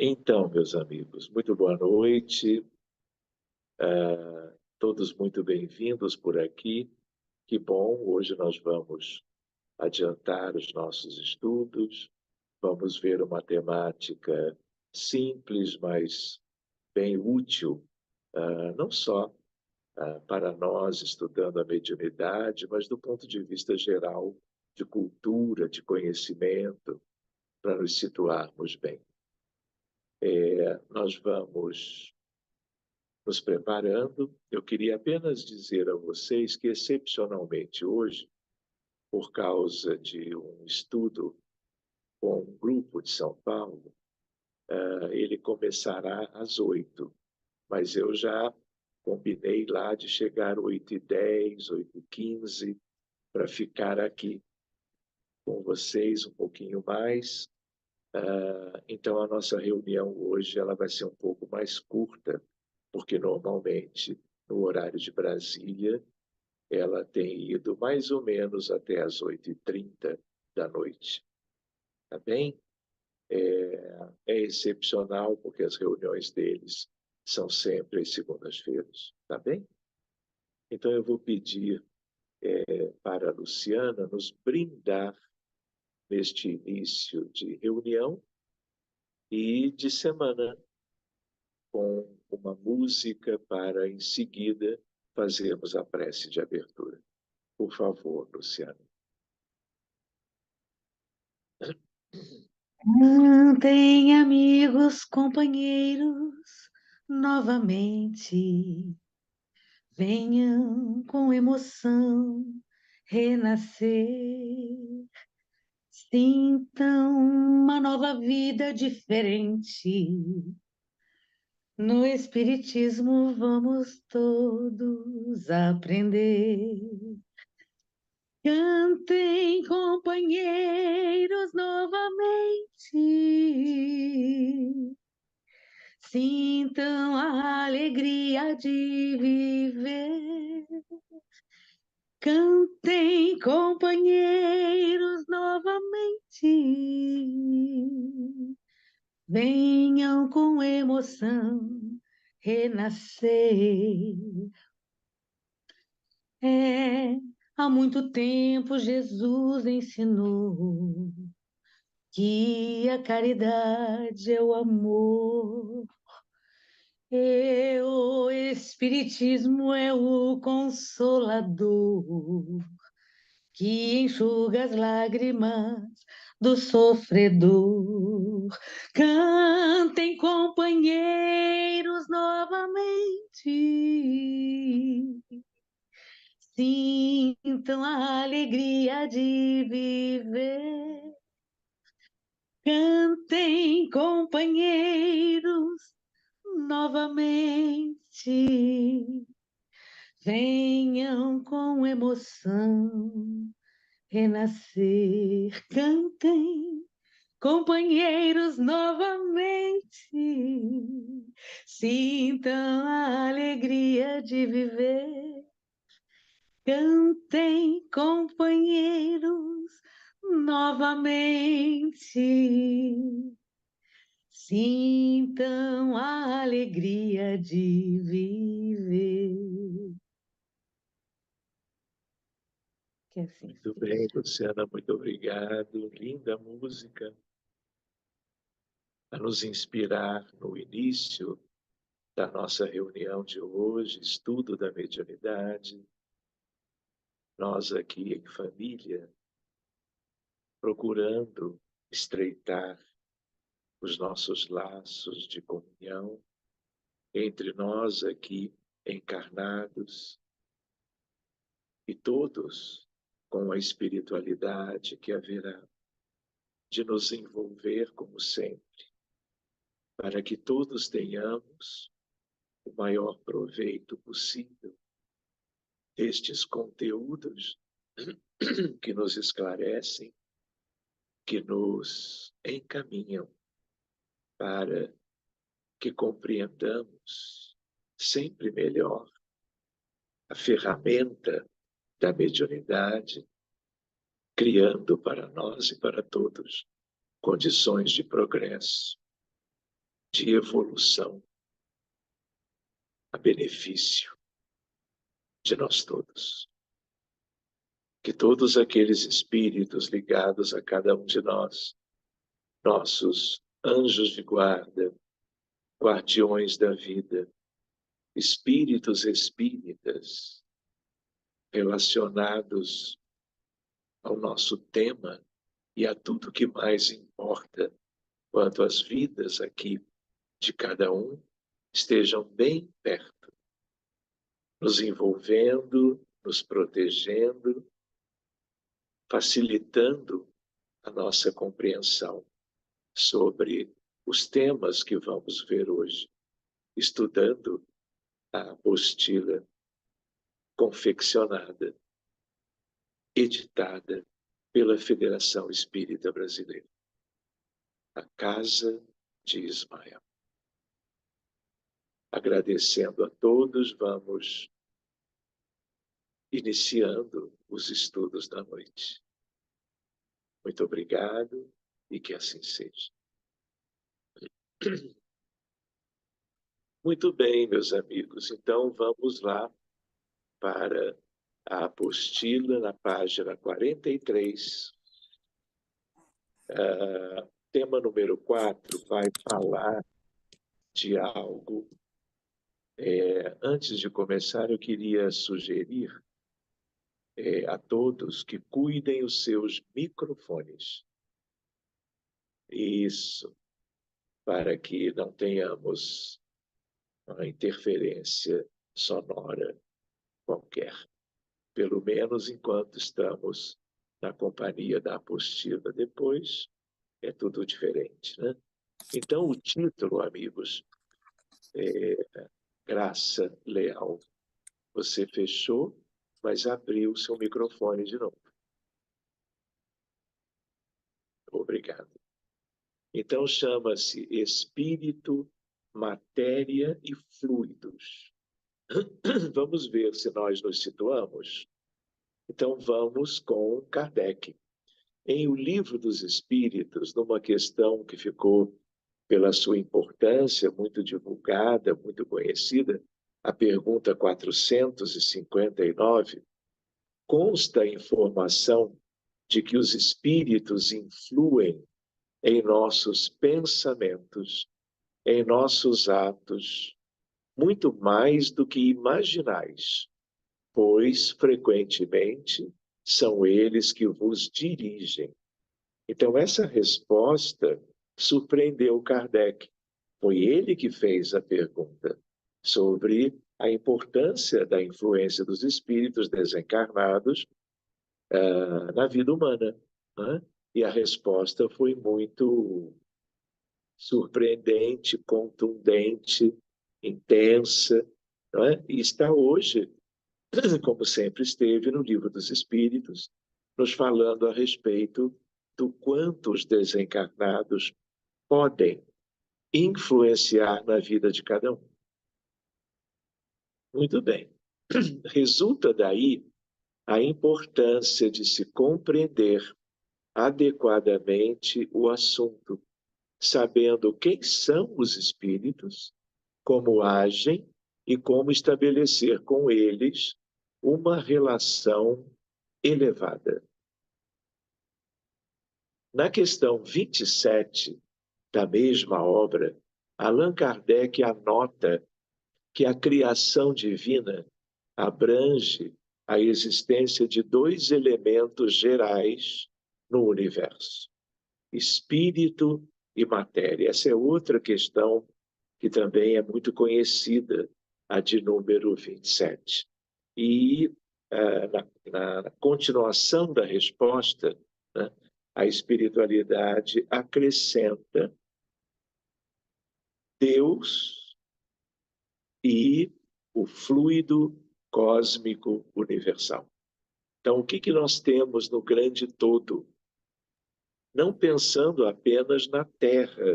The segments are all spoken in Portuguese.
Então, meus amigos, muito boa noite, todos muito bem-vindos por aqui. Que bom, hoje nós vamos adiantar os nossos estudos, vamos ver uma temática simples, mas bem útil, não só para nós estudando a mediunidade, mas do ponto de vista geral de cultura, de conhecimento, para nos situarmos bem. Nós vamos nos preparando. Eu queria apenas dizer a vocês que, excepcionalmente hoje, por causa de um estudo com um grupo de São Paulo, ele começará às 8, mas eu já combinei lá de chegar às 8h10, 8h15, para ficar aqui com vocês um pouquinho mais. Então, a nossa reunião hoje ela vai ser um pouco mais curta, porque normalmente, no horário de Brasília, ela tem ido mais ou menos até as 8h30 da noite. Tá bem? É excepcional, porque as reuniões deles são sempre às segundas-feiras. Tá bem? Então, eu vou pedir para a Luciana nos brindar neste início de reunião e de semana, com uma música para, em seguida, fazermos a prece de abertura. Por favor, Luciana. Tem amigos, companheiros, novamente. Venham com emoção renascer. Sintam uma nova vida diferente. No Espiritismo vamos todos aprender. Cantem, companheiros, novamente. Sintam a alegria de viver. Cantem, companheiros, novamente. Venham com emoção renascer. Há muito tempo Jesus ensinou que a caridade é o amor. E o Espiritismo é o consolador que enxuga as lágrimas do sofredor. Cantem, companheiros, novamente. Sintam a alegria de viver. Cantem, companheiros, novamente. Venham com emoção renascer. Cantem, companheiros, novamente. Sintam a alegria de viver. Cantem, companheiros, novamente. Sintam a alegria de viver. Que assim Muito seja. bem, Luciana, muito obrigado. Linda música, a nos inspirar no início da nossa reunião de hoje, estudo da mediunidade. Nós aqui em família, procurando estreitar os nossos laços de comunhão entre nós aqui encarnados e todos com a espiritualidade que haverá de nos envolver como sempre, para que todos tenhamos o maior proveito possível destes conteúdos que nos esclarecem, que nos encaminham para que compreendamos sempre melhor a ferramenta da mediunidade, criando para nós e para todos condições de progresso. de evolução a benefício de nós todos. Que todos aqueles espíritos ligados a cada um de nós, nossos anjos de guarda, guardiões da vida, espíritos espíritas relacionados ao nosso tema e a tudo que mais importa quanto às vidas aqui de cada um, estejam bem perto, nos envolvendo, nos protegendo, facilitando a nossa compreensão sobre os temas que vamos ver hoje, estudando a apostila confeccionada, editada pela Federação Espírita Brasileira, a Casa de Ismael. Agradecendo a todos, vamos iniciando os estudos da noite. Muito obrigado e que assim seja. Muito bem, meus amigos. Então, vamos lá para a apostila, na página 43. Tema número 4 vai falar de algo. Antes de começar, eu queria sugerir a todos que cuidem os seus microfones. Isso, para que não tenhamos uma interferência sonora qualquer. Pelo menos enquanto estamos na companhia da apostila. Depois é tudo diferente, né? Então, o título, amigos, é Graça Leal. Você fechou, mas abriu o seu microfone de novo. Obrigado. Então, chama-se Espírito, Matéria e Fluidos. Vamos ver se nós nos situamos. Então, vamos com Kardec. Em O Livro dos Espíritos, numa questão que ficou, pela sua importância, muito divulgada, muito conhecida, a pergunta 459, consta a informação de que os espíritos influem em nossos pensamentos, em nossos atos, muito mais do que imaginais, pois, frequentemente, são eles que vos dirigem. Então, essa resposta surpreendeu Kardec. Foi ele que fez a pergunta sobre a importância da influência dos espíritos desencarnados na vida humana. Né? E a resposta foi muito surpreendente, contundente, intensa, não é? E está hoje, como sempre esteve, no Livro dos Espíritos, nos falando a respeito do quanto os desencarnados podem influenciar na vida de cada um. Muito bem. Resulta daí a importância de se compreender adequadamente o assunto, sabendo quem são os espíritos, como agem e como estabelecer com eles uma relação elevada. Na questão 27 da mesma obra, Allan Kardec anota que a criação divina abrange a existência de dois elementos gerais no universo: espírito e matéria. Essa é outra questão que também é muito conhecida, a de número 27. E na continuação da resposta, né, a espiritualidade acrescenta Deus e o fluido cósmico universal. Então, o que nós temos no grande todo? Não pensando apenas na Terra,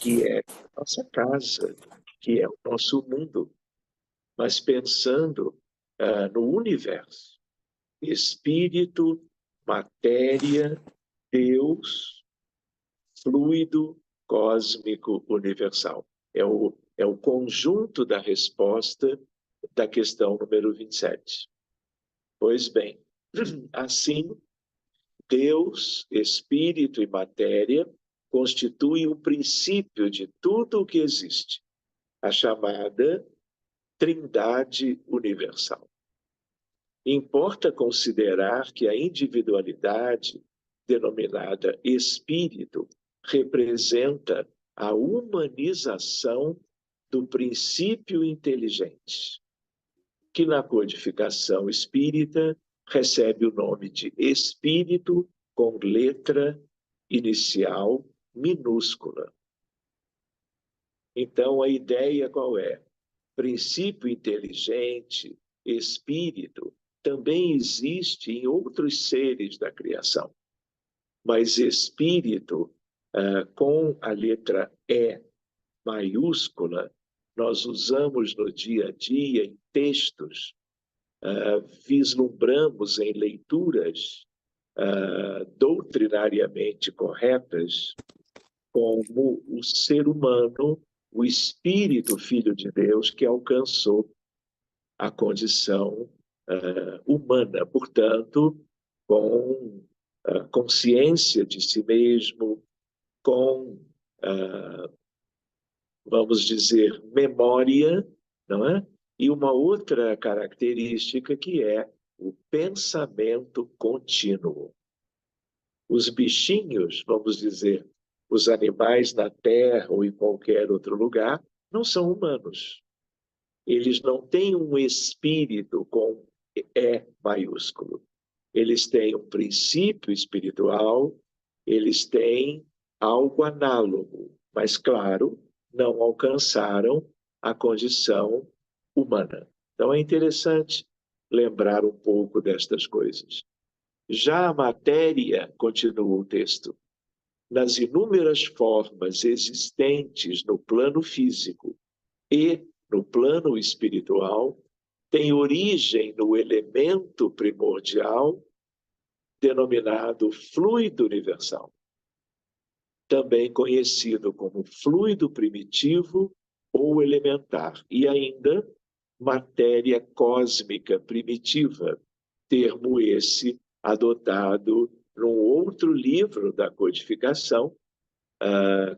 que é a nossa casa, que é o nosso mundo, mas pensando no universo. Espírito, matéria, Deus, fluido cósmico universal. É o conjunto da resposta da questão número 27. Pois bem, assim, Deus, Espírito e matéria constituem o princípio de tudo o que existe, a chamada Trindade Universal. Importa considerar que a individualidade, denominada espírito, representa a humanização do princípio inteligente, que na codificação espírita recebe o nome de espírito com letra inicial minúscula. Então, a ideia qual é? Princípio inteligente, espírito, também existe em outros seres da criação. Mas espírito, com a letra E maiúscula, nós usamos no dia a dia, em textos, vislumbramos em leituras doutrinariamente corretas, como o ser humano, o espírito filho de Deus que alcançou a condição humana, portanto, com consciência de si mesmo, com, vamos dizer, memória, não é? E uma outra característica que é o pensamento contínuo. Os bichinhos, vamos dizer, os animais na Terra ou em qualquer outro lugar, não são humanos. Eles não têm um espírito com E maiúsculo. Eles têm um princípio espiritual, eles têm algo análogo, mas, claro, não alcançaram a condição humana. Então, é interessante lembrar um pouco destas coisas. Já a matéria, continua o texto, nas inúmeras formas existentes no plano físico e no plano espiritual, tem origem no elemento primordial denominado fluido universal, também conhecido como fluido primitivo ou elementar, e ainda matéria cósmica primitiva, termo esse adotado num outro livro da codificação,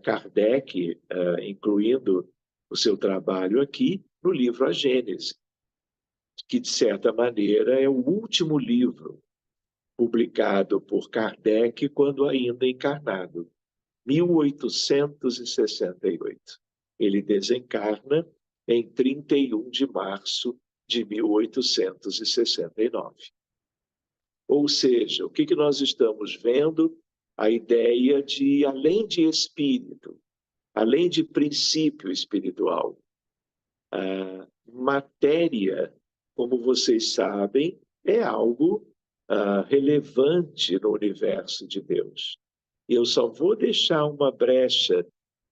Kardec, incluindo o seu trabalho aqui, no livro A Gênese, que, de certa maneira, é o último livro publicado por Kardec quando ainda encarnado, 1868. Ele desencarna em 31 de março de 1869. Ou seja, o que nós estamos vendo? A ideia de, além de espírito, além de princípio espiritual, a matéria, como vocês sabem, é algo relevante no universo de Deus. Eu só vou deixar uma brecha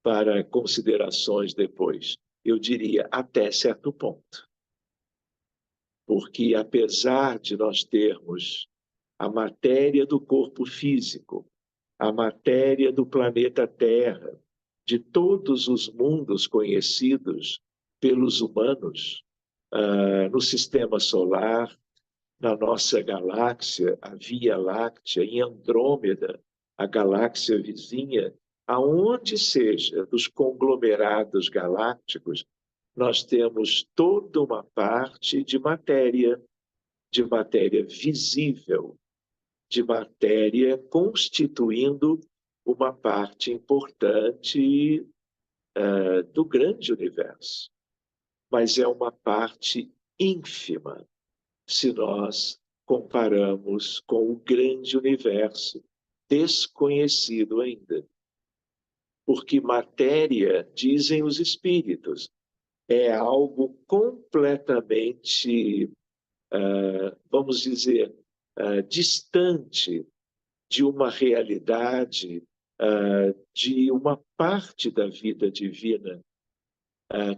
para considerações depois. Eu diria até certo ponto. Porque apesar de nós termos a matéria do corpo físico, a matéria do planeta Terra, de todos os mundos conhecidos pelos humanos, no sistema solar, na nossa galáxia, a Via Láctea, em Andrômeda, a galáxia vizinha, aonde seja dos conglomerados galácticos, nós temos toda uma parte de matéria visível, de matéria constituindo uma parte importante do grande universo. Mas é uma parte ínfima, se nós comparamos com o grande universo, desconhecido ainda. Porque matéria, dizem os espíritos, é algo completamente, vamos dizer, distante de uma realidade, de uma parte da vida divina,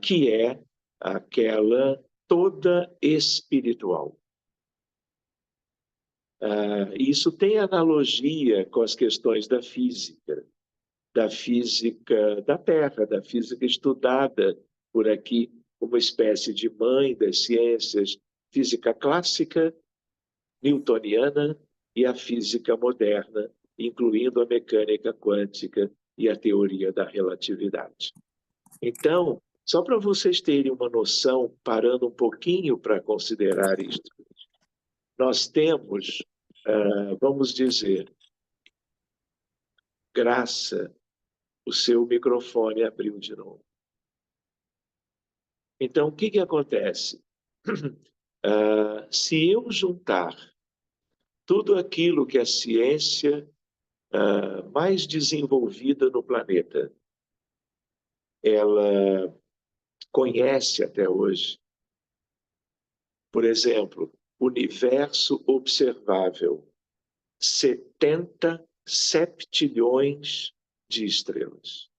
que é aquela toda espiritual. Isso tem analogia com as questões da física. da física da Terra, da física estudada por aqui, uma espécie de mãe das ciências, física clássica, newtoniana e a física moderna, incluindo a mecânica quântica e a teoria da relatividade. Então, só para vocês terem uma noção, parando um pouquinho para considerar isto, nós temos, vamos dizer, Graça, o seu microfone abriu de novo. Então, o que acontece? Se eu juntar tudo aquilo que a ciência mais desenvolvida no planeta, ela conhece até hoje, por exemplo, universo observável, 70 septilhões de estrelas.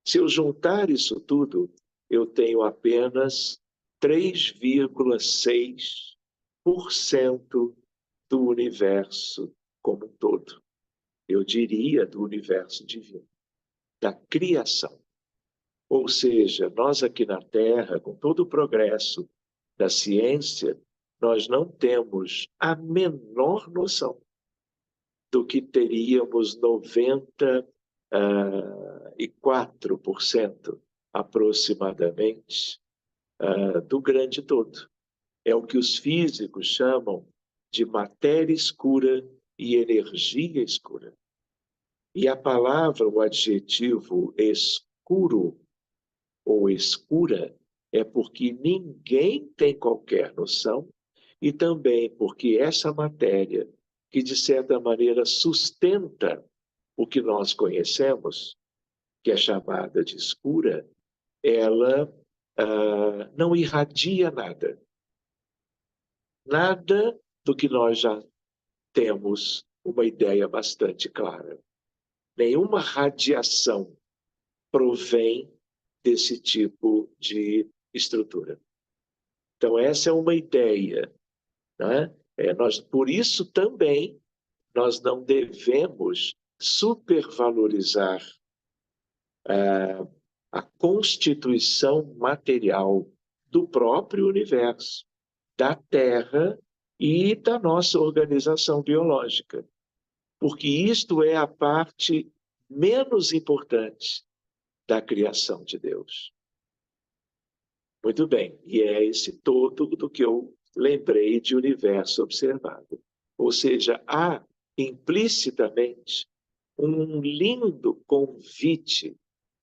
Se eu juntar isso tudo, eu tenho apenas 3,6% do universo como um todo. Eu diria do universo divino, da criação. Ou seja, nós aqui na Terra, com todo o progresso da ciência, nós não temos a menor noção do que teríamos 94% aproximadamente do grande todo. É o que os físicos chamam de matéria escura e energia escura. E a palavra, o adjetivo escuro ou escura, é porque ninguém tem qualquer noção e também porque essa matéria, que de certa maneira sustenta o que nós conhecemos, que é chamada de escura, ela não irradia nada. Nada do que nós já temos uma ideia bastante clara. Nenhuma radiação provém desse tipo de estrutura. Então, essa é uma ideia. Né? Por isso também, nós não devemos supervalorizar a constituição material do próprio universo, da Terra e da nossa organização biológica, porque isto é a parte menos importante da criação de Deus. Muito bem, e é esse todo do que eu lembrei de universo observado. Ou seja, há implicitamente um lindo convite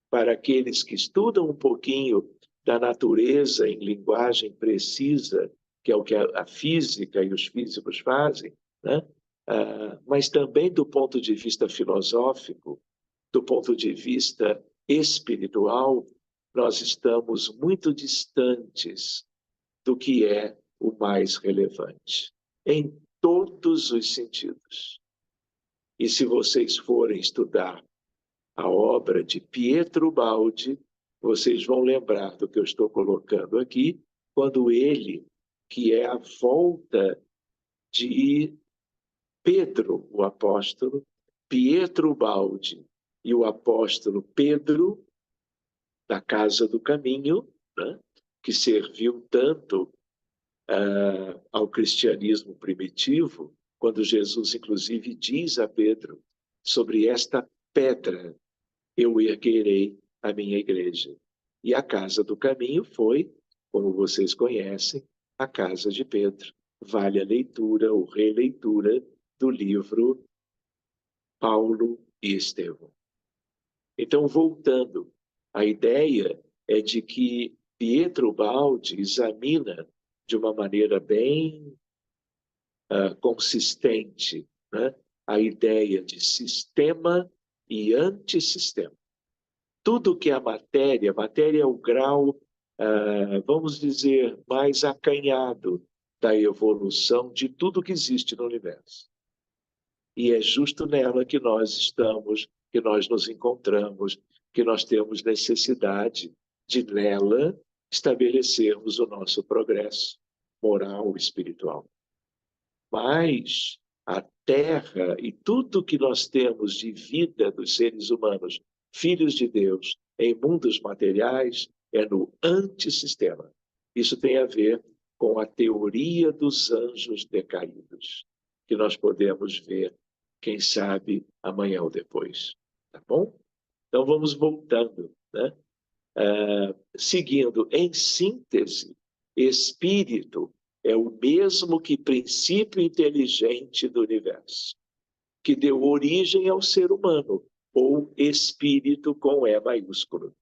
para aqueles que estudam um pouquinho da natureza em linguagem precisa, que é o que a física e os físicos fazem, né? Mas também do ponto de vista filosófico, do ponto de vista espiritual, nós estamos muito distantes do que é o mais relevante, em todos os sentidos. E se vocês forem estudar a obra de Pietro Baldi, vocês vão lembrar do que eu estou colocando aqui, quando ele, que é a volta de Pedro, o apóstolo, Pietro Baldi e o apóstolo Pedro, da Casa do Caminho, né, que serviu tanto ao cristianismo primitivo, quando Jesus, inclusive, diz a Pedro, sobre esta pedra eu erguerei a minha igreja. E a Casa do Caminho foi, como vocês conhecem, a casa de Pedro. Vale a leitura ou releitura do livro Paulo e Estevão. Então, voltando, a ideia é de que Pietro Baldi examina de uma maneira bem consistente, né, a ideia de sistema e antissistema. Tudo que é matéria é o grau, vamos dizer, mais acanhado da evolução de tudo que existe no universo. E é justo nela que nós estamos, que nós nos encontramos, que nós temos necessidade de nela estabelecermos o nosso progresso moral e espiritual. Mas a Terra e tudo que nós temos de vida dos seres humanos, filhos de Deus, em mundos materiais, é no antissistema. Isso tem a ver com a teoria dos anjos decaídos, que nós podemos ver, quem sabe, amanhã ou depois. Tá bom? Então, vamos voltando, né? Seguindo, em síntese, espírito é o mesmo que princípio inteligente do universo, que deu origem ao ser humano, ou espírito com E maiúsculo.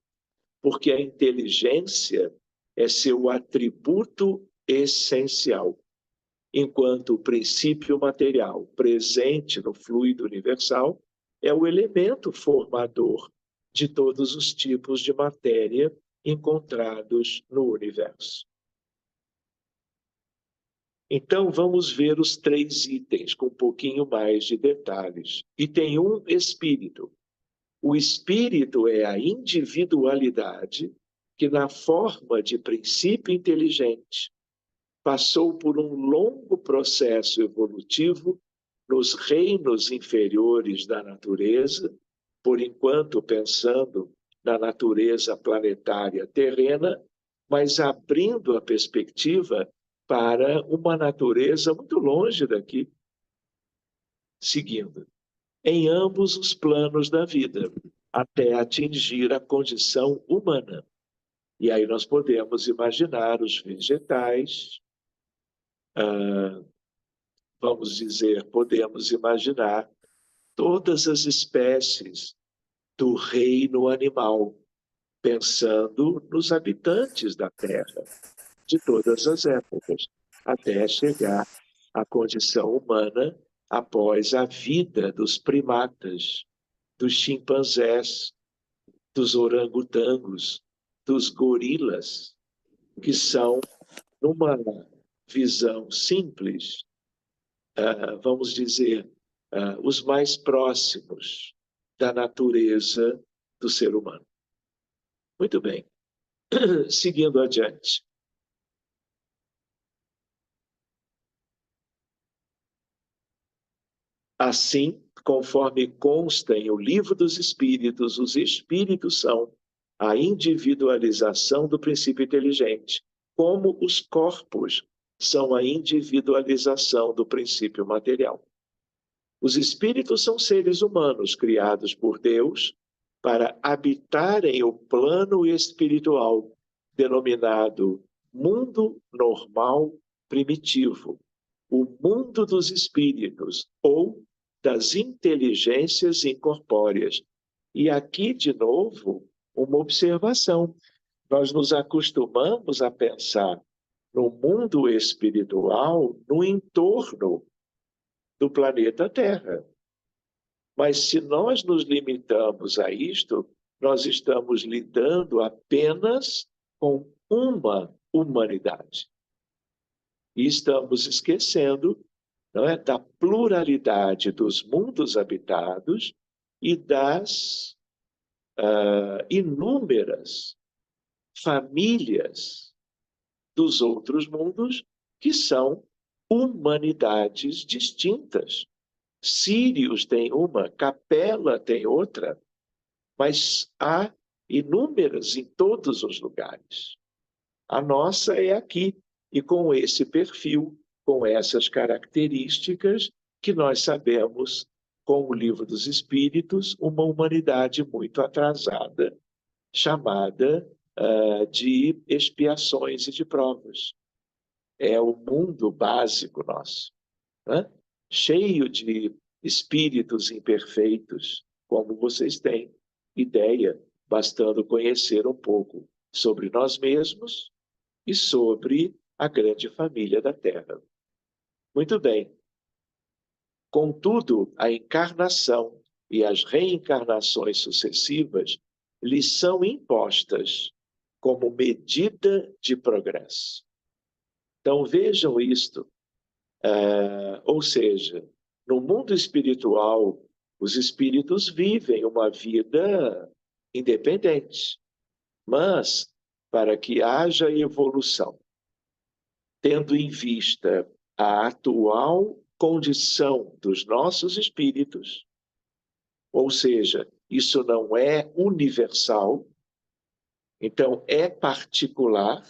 Porque a inteligência é seu atributo essencial, enquanto o princípio material presente no fluido universal é o elemento formador de todos os tipos de matéria encontrados no universo. Então, vamos ver os 3 itens com um pouquinho mais de detalhes. Item 1, espírito. O espírito é a individualidade que, na forma de princípio inteligente, passou por um longo processo evolutivo nos reinos inferiores da natureza, por enquanto pensando na natureza planetária terrena, mas abrindo a perspectiva para uma natureza muito longe daqui, seguindo em ambos os planos da vida, até atingir a condição humana. E aí nós podemos imaginar os vegetais, vamos dizer, podemos imaginar todas as espécies do reino animal, pensando nos habitantes da Terra, de todas as épocas, até chegar à condição humana após a vida dos primatas, dos chimpanzés, dos orangotangos, dos gorilas, que são, numa visão simples, vamos dizer, os mais próximos da natureza do ser humano. Muito bem. Seguindo adiante. Assim, conforme consta em O Livro dos Espíritos, os espíritos são a individualização do princípio inteligente, como os corpos são a individualização do princípio material. Os espíritos são seres humanos criados por Deus para habitarem o plano espiritual, denominado mundo normal primitivo, o mundo dos espíritos ou das inteligências incorpóreas. E aqui, de novo, uma observação. Nós nos acostumamos a pensar no mundo espiritual no entorno do planeta Terra. Mas se nós nos limitamos a isto, nós estamos lidando apenas com uma humanidade. E estamos esquecendo, não é, da pluralidade dos mundos habitados e das inúmeras famílias dos outros mundos que são humanidades distintas. Sírios tem uma, Capela tem outra, mas há inúmeras em todos os lugares. A nossa é aqui, e com esse perfil, com essas características, que nós sabemos, com o Livro dos Espíritos, uma humanidade muito atrasada, chamada de expiações e de provas. É o mundo básico nosso, né? Cheio de espíritos imperfeitos, como vocês têm ideia, bastando conhecer um pouco sobre nós mesmos e sobre a grande família da Terra. Muito bem. Contudo, a encarnação e as reencarnações sucessivas lhes são impostas como medida de progresso. Então, vejam isto. Ou seja, no mundo espiritual, os espíritos vivem uma vida independente. Mas, para que haja evolução, tendo em vista a atual condição dos nossos espíritos, ou seja, isso não é universal, então é particular,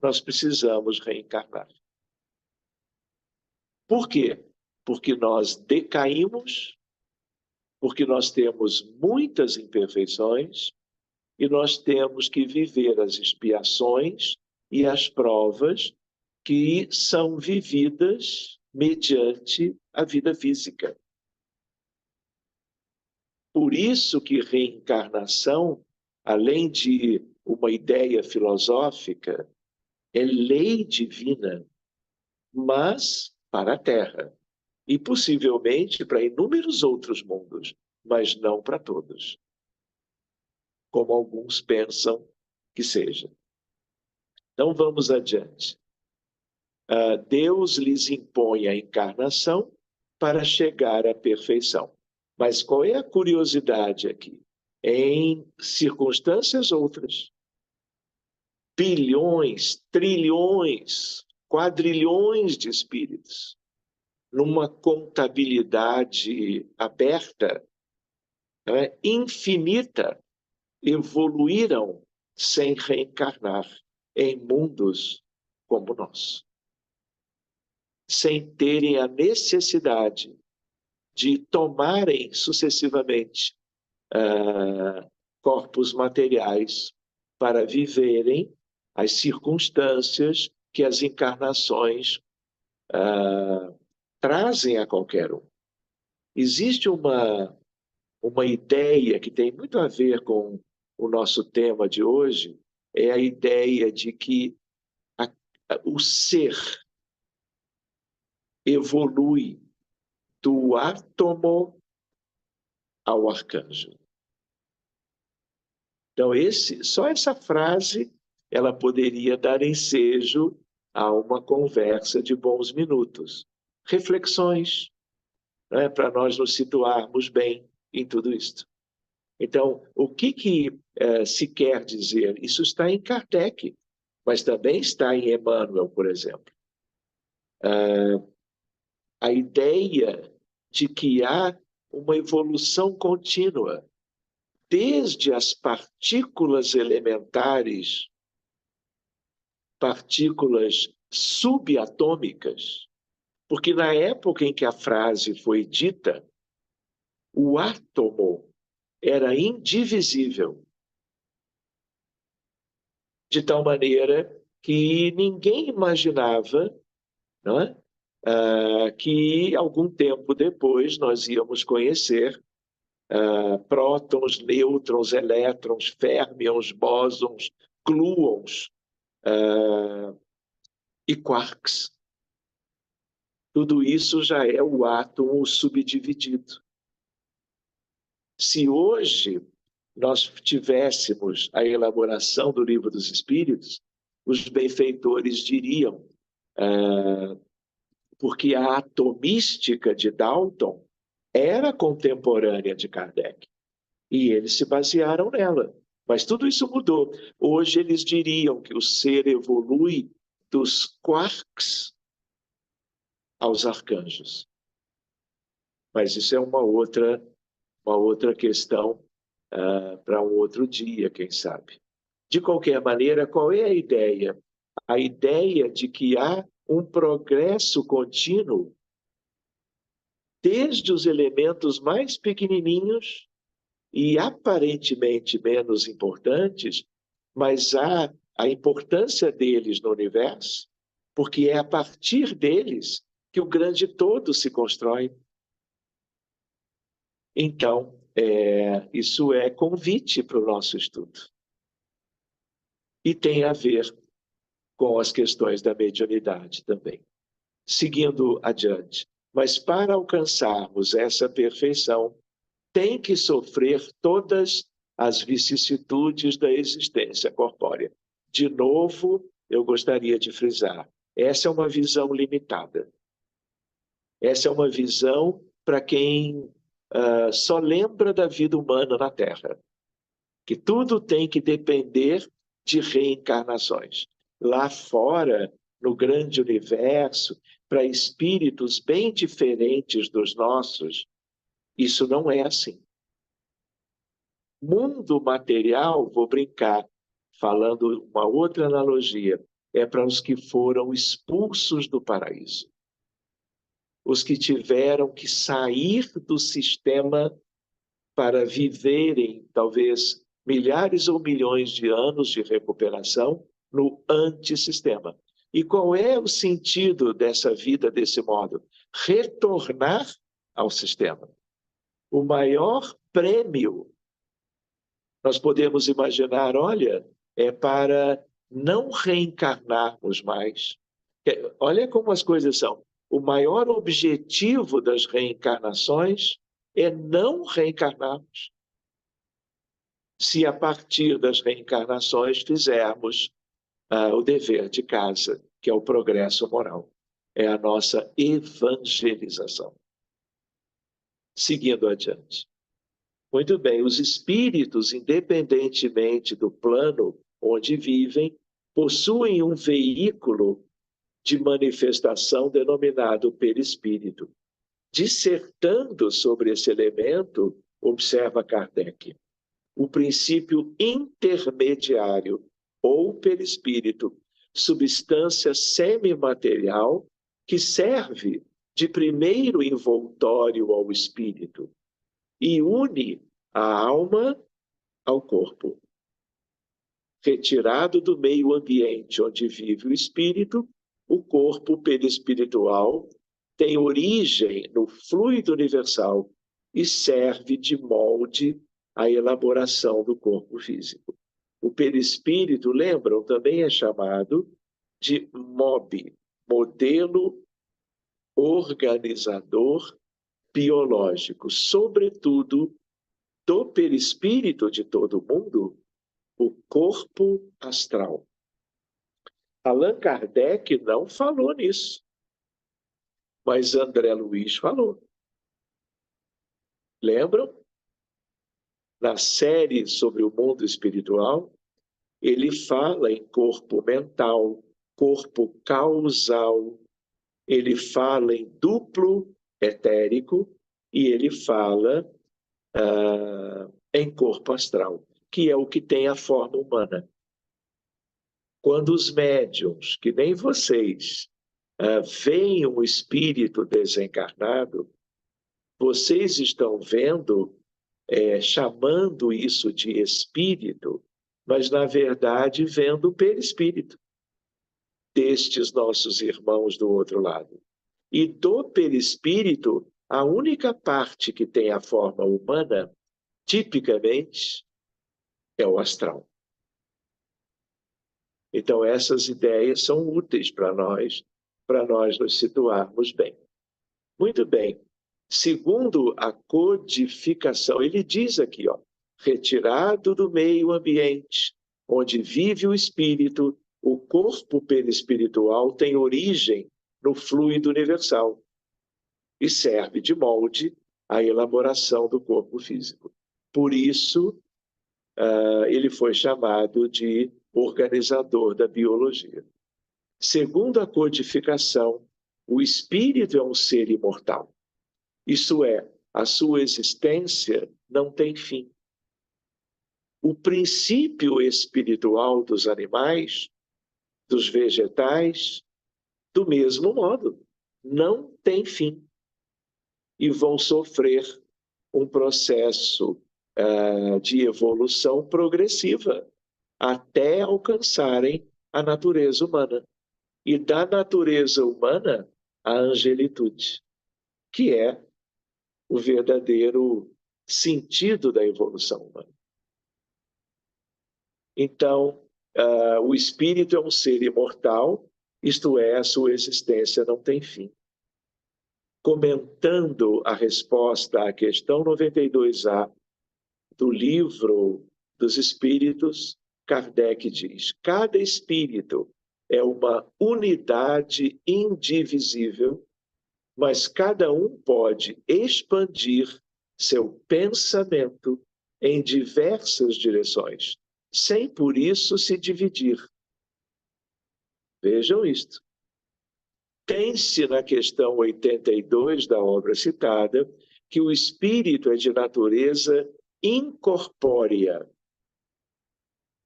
nós precisamos reencarnar. Por quê? Porque nós decaímos, porque nós temos muitas imperfeições e nós temos que viver as expiações e as provas que são vividas mediante a vida física. Por isso que reencarnação, além de uma ideia filosófica, é lei divina, mas para a Terra. E possivelmente para inúmeros outros mundos, mas não para todos, como alguns pensam que seja. Então vamos adiante. Deus lhes impõe a encarnação para chegar à perfeição. Mas qual é a curiosidade aqui? Em circunstâncias outras, bilhões, trilhões, quadrilhões de espíritos, numa contabilidade aberta, né, infinita, evoluíram sem reencarnar em mundos como nós, sem terem a necessidade de tomarem sucessivamente corpos materiais para viverem as circunstâncias que as encarnações trazem a qualquer um. Existe uma ideia que tem muito a ver com o nosso tema de hoje, é a ideia de que o ser evolui do átomo ao arcanjo. Então, só essa frase, ela poderia dar ensejo a uma conversa de bons minutos. Reflexões, né, para nós nos situarmos bem em tudo isto. Então, o que se quer dizer? Isso está em Kardec, mas também está em Emmanuel, por exemplo. A ideia de que há uma evolução contínua, desde as partículas elementares, partículas subatômicas, porque na época em que a frase foi dita, o átomo era indivisível, de tal maneira que ninguém imaginava, não é? Que algum tempo depois nós íamos conhecer prótons, nêutrons, elétrons, férmions, bósons, gluons e quarks. Tudo isso já é o átomo subdividido. Se hoje nós tivéssemos a elaboração do Livro dos Espíritos, os benfeitores diriam, porque a atomística de Dalton era contemporânea de Kardec, e eles se basearam nela. Mas tudo isso mudou. Hoje eles diriam que o ser evolui dos quarks aos arcanjos. Mas isso é uma outra questão para um outro dia, quem sabe. De qualquer maneira, qual é a ideia? A ideia de que há um progresso contínuo desde os elementos mais pequenininhos e aparentemente menos importantes, mas há a importância deles no universo, porque é a partir deles que o grande todo se constrói. Então, isso é convite para o nosso estudo. E tem a ver com as questões da mediunidade também. Seguindo adiante. Mas para alcançarmos essa perfeição, tem que sofrer todas as vicissitudes da existência corpórea. De novo, eu gostaria de frisar, essa é uma visão limitada. Essa é uma visão para quem só lembra da vida humana na Terra, que tudo tem que depender de reencarnações. Lá fora, no grande universo, para espíritos bem diferentes dos nossos, isso não é assim. Mundo material, vou brincar, falando uma outra analogia, é para os que foram expulsos do paraíso. Os que tiveram que sair do sistema para viverem, talvez, milhares ou milhões de anos de recuperação no antissistema. E qual é o sentido dessa vida desse modo? Retornar ao sistema. O maior prêmio, nós podemos imaginar, olha, é para não reencarnarmos mais. Olha como as coisas são. O maior objetivo das reencarnações é não reencarnarmos. Se a partir das reencarnações fizermos o dever de casa, que é o progresso moral, é a nossa evangelização. Seguindo adiante. Muito bem, os espíritos, independentemente do plano onde vivem, possuem um veículo de manifestação denominado perispírito. Dissertando sobre esse elemento, observa Kardec, o princípio intermediário, ou perispírito, substância semimaterial que serve de primeiro envoltório ao espírito e une a alma ao corpo. Retirado do meio ambiente onde vive o espírito, o corpo perispiritual tem origem no fluido universal e serve de molde à elaboração do corpo físico. O perispírito, lembram, também é chamado de MOB, modelo organizador biológico, sobretudo do perispírito de todo mundo, o corpo astral. Allan Kardec não falou nisso, mas André Luiz falou. Lembram? Na série sobre o mundo espiritual, ele fala em corpo mental, corpo causal, ele fala em duplo etérico e ele fala em corpo astral, que é o que tem a forma humana. Quando os médiuns, que nem vocês, veem um espírito desencarnado, vocês estão vendo, chamando isso de espírito, mas, na verdade, vendo o perispírito destes nossos irmãos do outro lado. E do perispírito, a única parte que tem a forma humana, tipicamente, é o astral. Então, essas ideias são úteis para nós nos situarmos bem. Muito bem. Segundo a codificação, ele diz aqui, retirado do meio ambiente, onde vive o espírito, o corpo perispiritual tem origem no fluido universal e serve de molde à elaboração do corpo físico. Por isso, ele foi chamado de organizador da biologia. Segundo a codificação, o espírito é um ser imortal. Isso é, a sua existência não tem fim. O princípio espiritual dos animais, dos vegetais, do mesmo modo, não tem fim. E vão sofrer um processo de evolução progressiva até alcançarem a natureza humana. E da natureza humana, a angelitude, que é o verdadeiro sentido da evolução humana. Então, o espírito é um ser imortal, isto é, a sua existência não tem fim. Comentando a resposta à questão 92A do livro dos Espíritos, Kardec diz: cada espírito é uma unidade indivisível, mas cada um pode expandir seu pensamento em diversas direções, sem por isso se dividir. Vejam isto. Tem-se na questão 82 da obra citada que o espírito é de natureza incorpórea.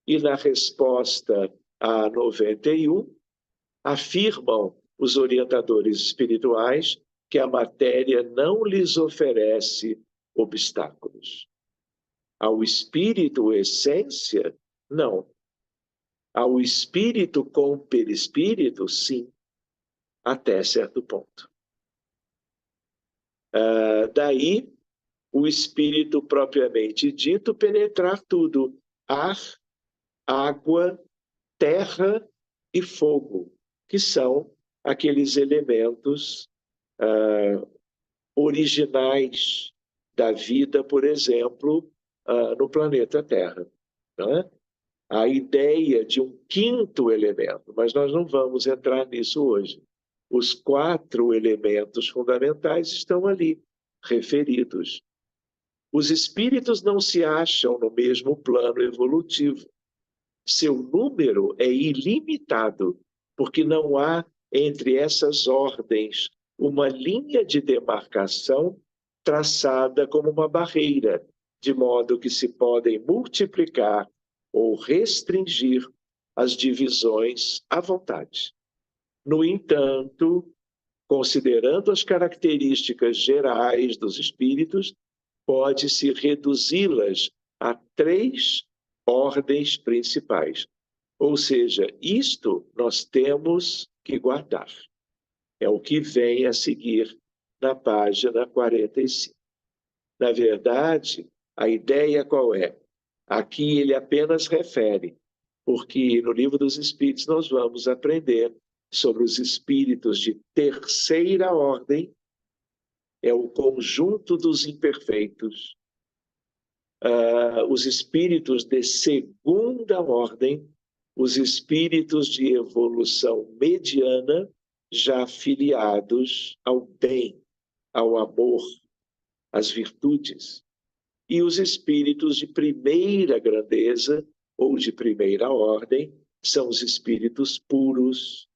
E na resposta a 91, afirmam os orientadores espirituais que a matéria não lhes oferece obstáculos. Ao espírito essência, não. Ao espírito com perispírito, sim, até certo ponto. Daí, o espírito propriamente dito penetrar tudo: ar, água, terra e fogo, que são aqueles elementos originais da vida, por exemplo, no planeta Terra. Não é? A ideia de um quinto elemento, mas nós não vamos entrar nisso hoje. Os 4 elementos fundamentais estão ali, referidos. Os espíritos não se acham no mesmo plano evolutivo. Seu número é ilimitado, porque não há entre essas ordens uma linha de demarcação traçada como uma barreira, de modo que se podem multiplicar ou restringir as divisões à vontade. No entanto, considerando as características gerais dos espíritos, pode-se reduzi-las a 3 ordens principais. Ou seja, isto nós temos que guardar. É o que vem a seguir na página 45. Na verdade, a ideia qual é? Aqui ele apenas refere, porque no Livro dos Espíritos nós vamos aprender sobre os espíritos de terceira ordem, é o conjunto dos imperfeitos. Os espíritos de segunda ordem, os espíritos de evolução mediana, já filiados ao bem, ao amor, às virtudes. E os espíritos de primeira grandeza ou de primeira ordem são os espíritos puros,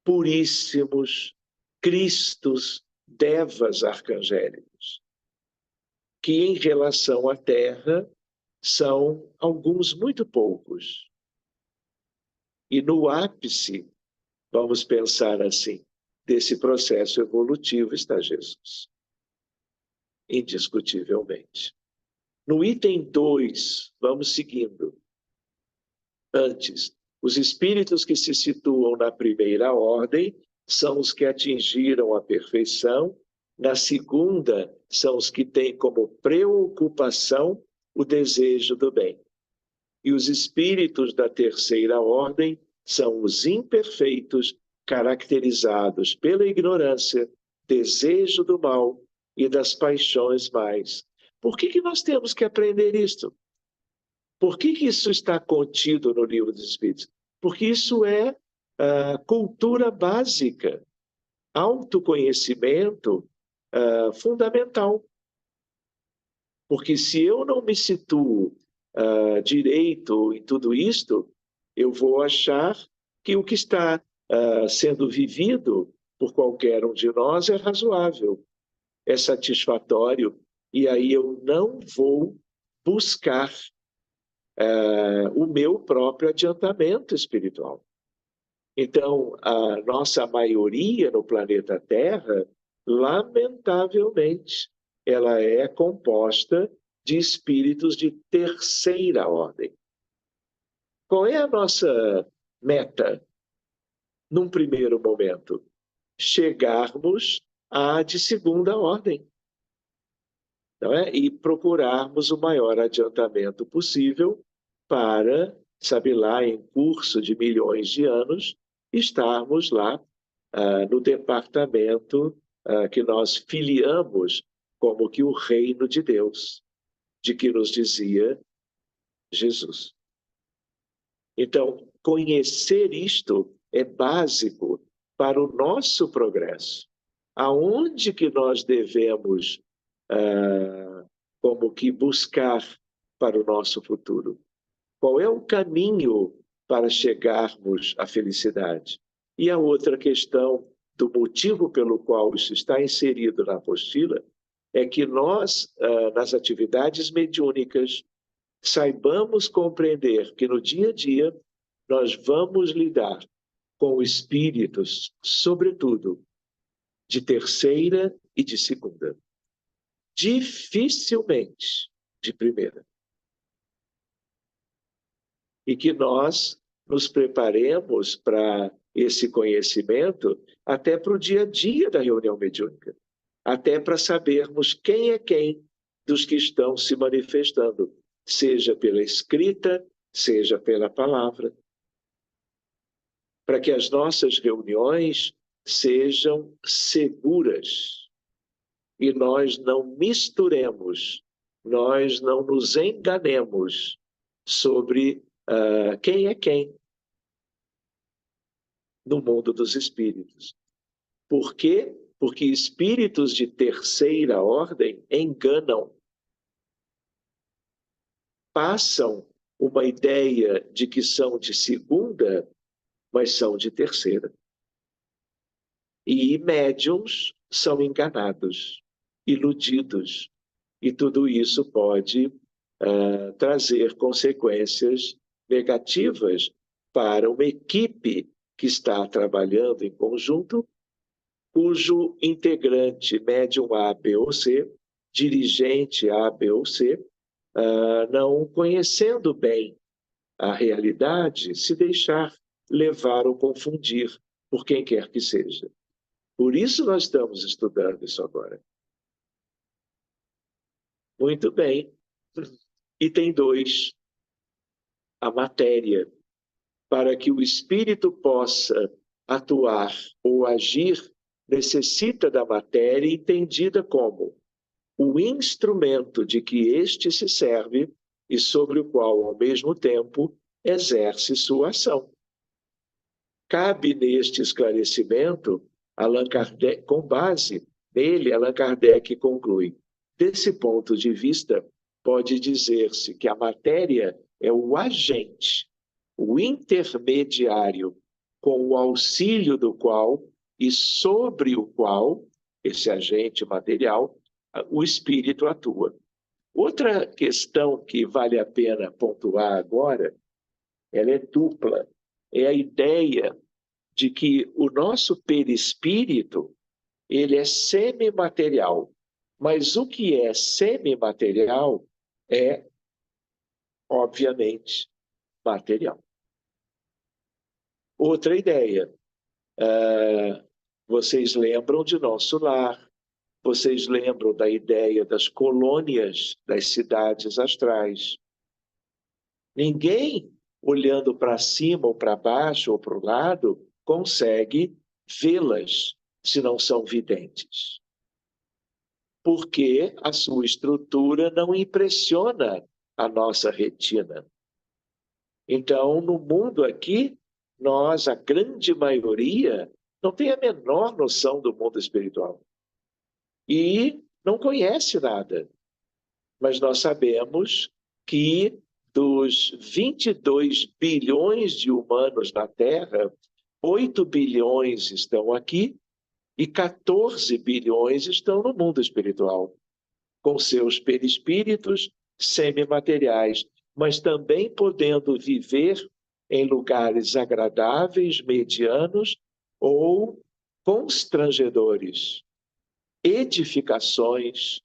puríssimos, Cristos, devas arcangélicos, que em relação à Terra são alguns muito poucos. E no ápice, vamos pensar assim, desse processo evolutivo está Jesus, indiscutivelmente. No item 2, vamos seguindo. Antes, os espíritos que se situam na primeira ordem são os que atingiram a perfeição, na segunda são os que têm como preocupação o desejo do bem. E os espíritos da terceira ordem são os imperfeitos, caracterizados pela ignorância, desejo do mal e das paixões mais. Por que nós temos que aprender isto? Por que isso está contido no Livro dos Espíritos? Porque isso é cultura básica, autoconhecimento fundamental. Porque se eu não me situo direito em tudo isto, eu vou achar que o que está sendo vivido por qualquer um de nós é razoável, é satisfatório, e aí eu não vou buscar o meu próprio adiantamento espiritual. Então, a nossa maioria no planeta Terra, lamentavelmente, ela é composta de espíritos de terceira ordem. Qual é a nossa meta, num primeiro momento? Chegarmos à de segunda ordem, não é? E procurarmos o maior adiantamento possível para, sabe lá, em curso de milhões de anos, estarmos lá no departamento que nós filiamos como que o reino de Deus, de que nos dizia Jesus. Então, conhecer isto é básico para o nosso progresso. Aonde que nós devemos como que buscar para o nosso futuro? Qual é o caminho para chegarmos à felicidade? E a outra questão do motivo pelo qual isso está inserido na apostila é que nós, nas atividades mediúnicas, saibamos compreender que no dia a dia nós vamos lidar com espíritos, sobretudo, de terceira e de segunda. Dificilmente de primeira. E que nós nos preparemos para esse conhecimento até para o dia a dia da reunião mediúnica. Até para sabermos quem é quem dos que estão se manifestando, seja pela escrita, seja pela palavra. Para que as nossas reuniões sejam seguras e nós não misturemos, nós não nos enganemos sobre quem é quem no mundo dos espíritos. Por quê? Porque espíritos de terceira ordem enganam, passam uma ideia de que são de segunda, mas são de terceira. E médiums são enganados, iludidos, e tudo isso pode trazer consequências negativas para uma equipe que está trabalhando em conjunto, cujo integrante médium A, B ou C, dirigente A, B ou C, não conhecendo bem a realidade, se deixar levar ou confundir por quem quer que seja. Por isso nós estamos estudando isso agora. Muito bem. Item 2. A matéria. Para que o espírito possa atuar ou agir, necessita da matéria entendida como o instrumento de que este se serve e sobre o qual, ao mesmo tempo, exerce sua ação. Cabe neste esclarecimento, Allan Kardec, com base nele, Allan Kardec conclui: desse ponto de vista, pode dizer-se que a matéria é o agente, o intermediário, com o auxílio do qual e sobre o qual, esse agente material, o espírito atua. Outra questão que vale a pena pontuar agora, ela é dupla, é a ideia de que o nosso perispírito, ele é semimaterial, mas o que é semimaterial é, obviamente, material. Outra ideia, vocês lembram de Nosso Lar, vocês lembram da ideia das colônias das cidades astrais. Ninguém, olhando para cima ou para baixo ou para o lado, consegue vê-las se não são videntes. Porque a sua estrutura não impressiona a nossa retina. Então, no mundo aqui, nós, a grande maioria, não tem a menor noção do mundo espiritual. E não conhece nada. Mas nós sabemos que dos 22 bilhões de humanos na Terra, 8 bilhões estão aqui e 14 bilhões estão no mundo espiritual, com seus perispíritos semimateriais, mas também podendo viver em lugares agradáveis, medianos ou constrangedores. Edificações,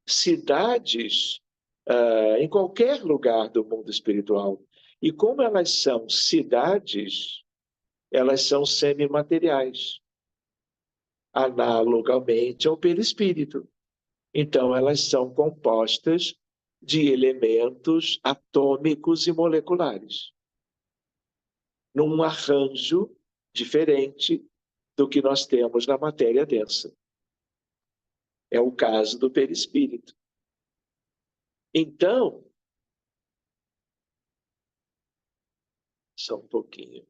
cidades, em qualquer lugar do mundo espiritual. E como elas são cidades, elas são semimateriais, analogamente ao perispírito. Então, elas são compostas de elementos atômicos e moleculares, num arranjo diferente do que nós temos na matéria densa. É o caso do perispírito. Então, só um pouquinho.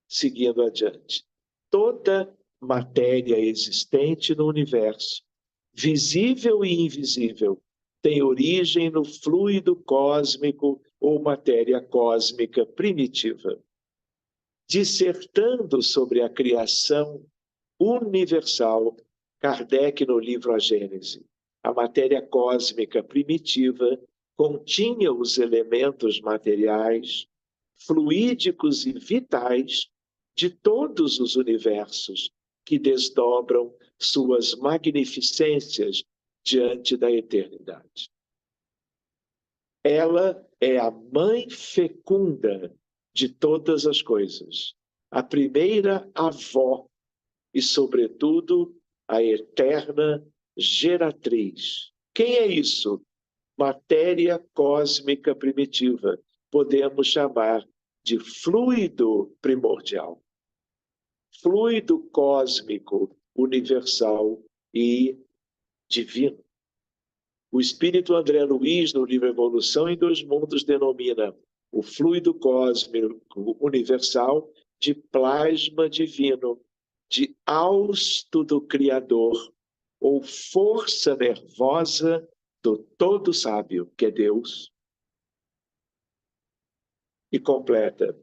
Seguindo adiante. Toda matéria existente no universo, visível e invisível, tem origem no fluido cósmico ou matéria cósmica primitiva. Dissertando sobre a criação universal. Kardec, no livro A Gênese, a matéria cósmica primitiva continha os elementos materiais, fluídicos e vitais de todos os universos que desdobram suas magnificências diante da eternidade. Ela é a mãe fecunda de todas as coisas, a primeira avó e, sobretudo, a eterna geratriz. Quem é isso? Matéria cósmica primitiva. Podemos chamar de fluido primordial. Fluido cósmico, universal e divino. O espírito André Luiz, no livro Evolução em Dois Mundos, denomina o fluido cósmico universal de plasma divino, de hausto do Criador, ou força nervosa do todo sábio, que é Deus. E completa: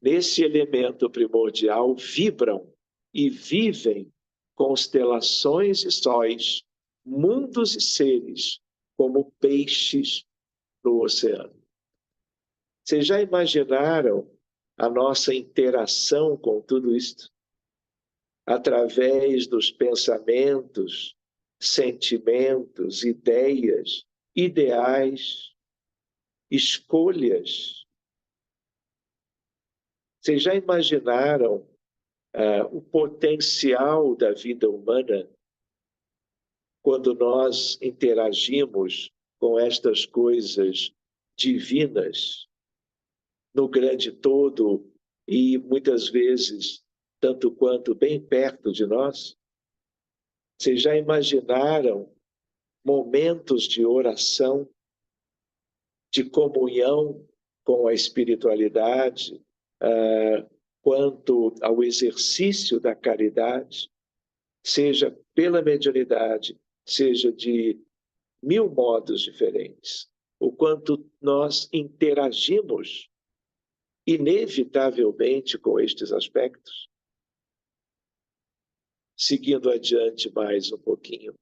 nesse elemento primordial vibram e vivem constelações e sóis, mundos e seres, como peixes no oceano. Vocês já imaginaram a nossa interação com tudo isto? Através dos pensamentos, sentimentos, ideias, ideais, escolhas. Vocês já imaginaram o potencial da vida humana quando nós interagimos com estas coisas divinas no grande todo e muitas vezes tanto quanto bem perto de nós? Vocês já imaginaram momentos de oração, de comunhão com a espiritualidade, quanto ao exercício da caridade, seja pela mediunidade, seja de 1000 modos diferentes, o quanto nós interagimos inevitavelmente com estes aspectos? Seguindo adiante mais um pouquinho.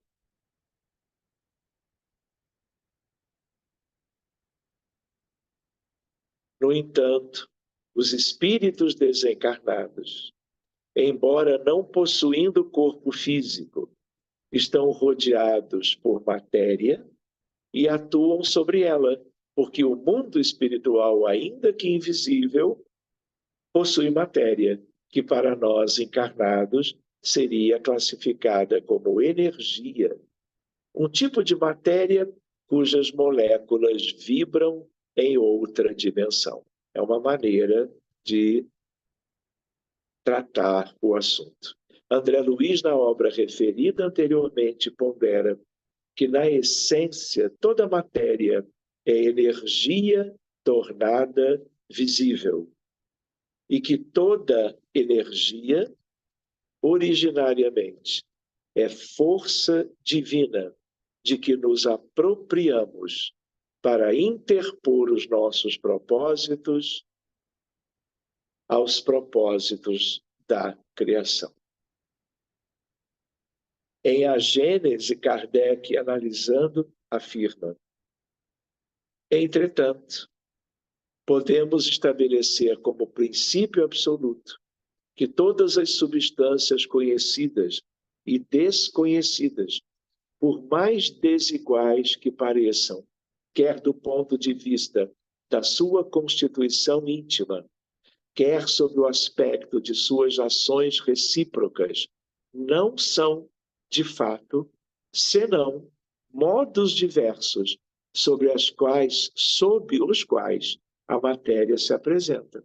No entanto, os espíritos desencarnados, embora não possuindo corpo físico, estão rodeados por matéria e atuam sobre ela, porque o mundo espiritual, ainda que invisível, possui matéria, que para nós encarnados seria classificada como energia, um tipo de matéria cujas moléculas vibram em outra dimensão. É uma maneira de tratar o assunto. André Luiz, na obra referida anteriormente, pondera que, na essência, toda matéria é energia tornada visível e que toda energia, originariamente, é força divina de que nos apropriamos para interpor os nossos propósitos aos propósitos da criação. Em A Gênese, Kardec, analisando, afirma: entretanto, podemos estabelecer como princípio absoluto que todas as substâncias conhecidas e desconhecidas, por mais desiguais que pareçam, quer do ponto de vista da sua constituição íntima, quer sob o aspecto de suas ações recíprocas, não são, de fato, senão modos diversos sob os quais a matéria se apresenta,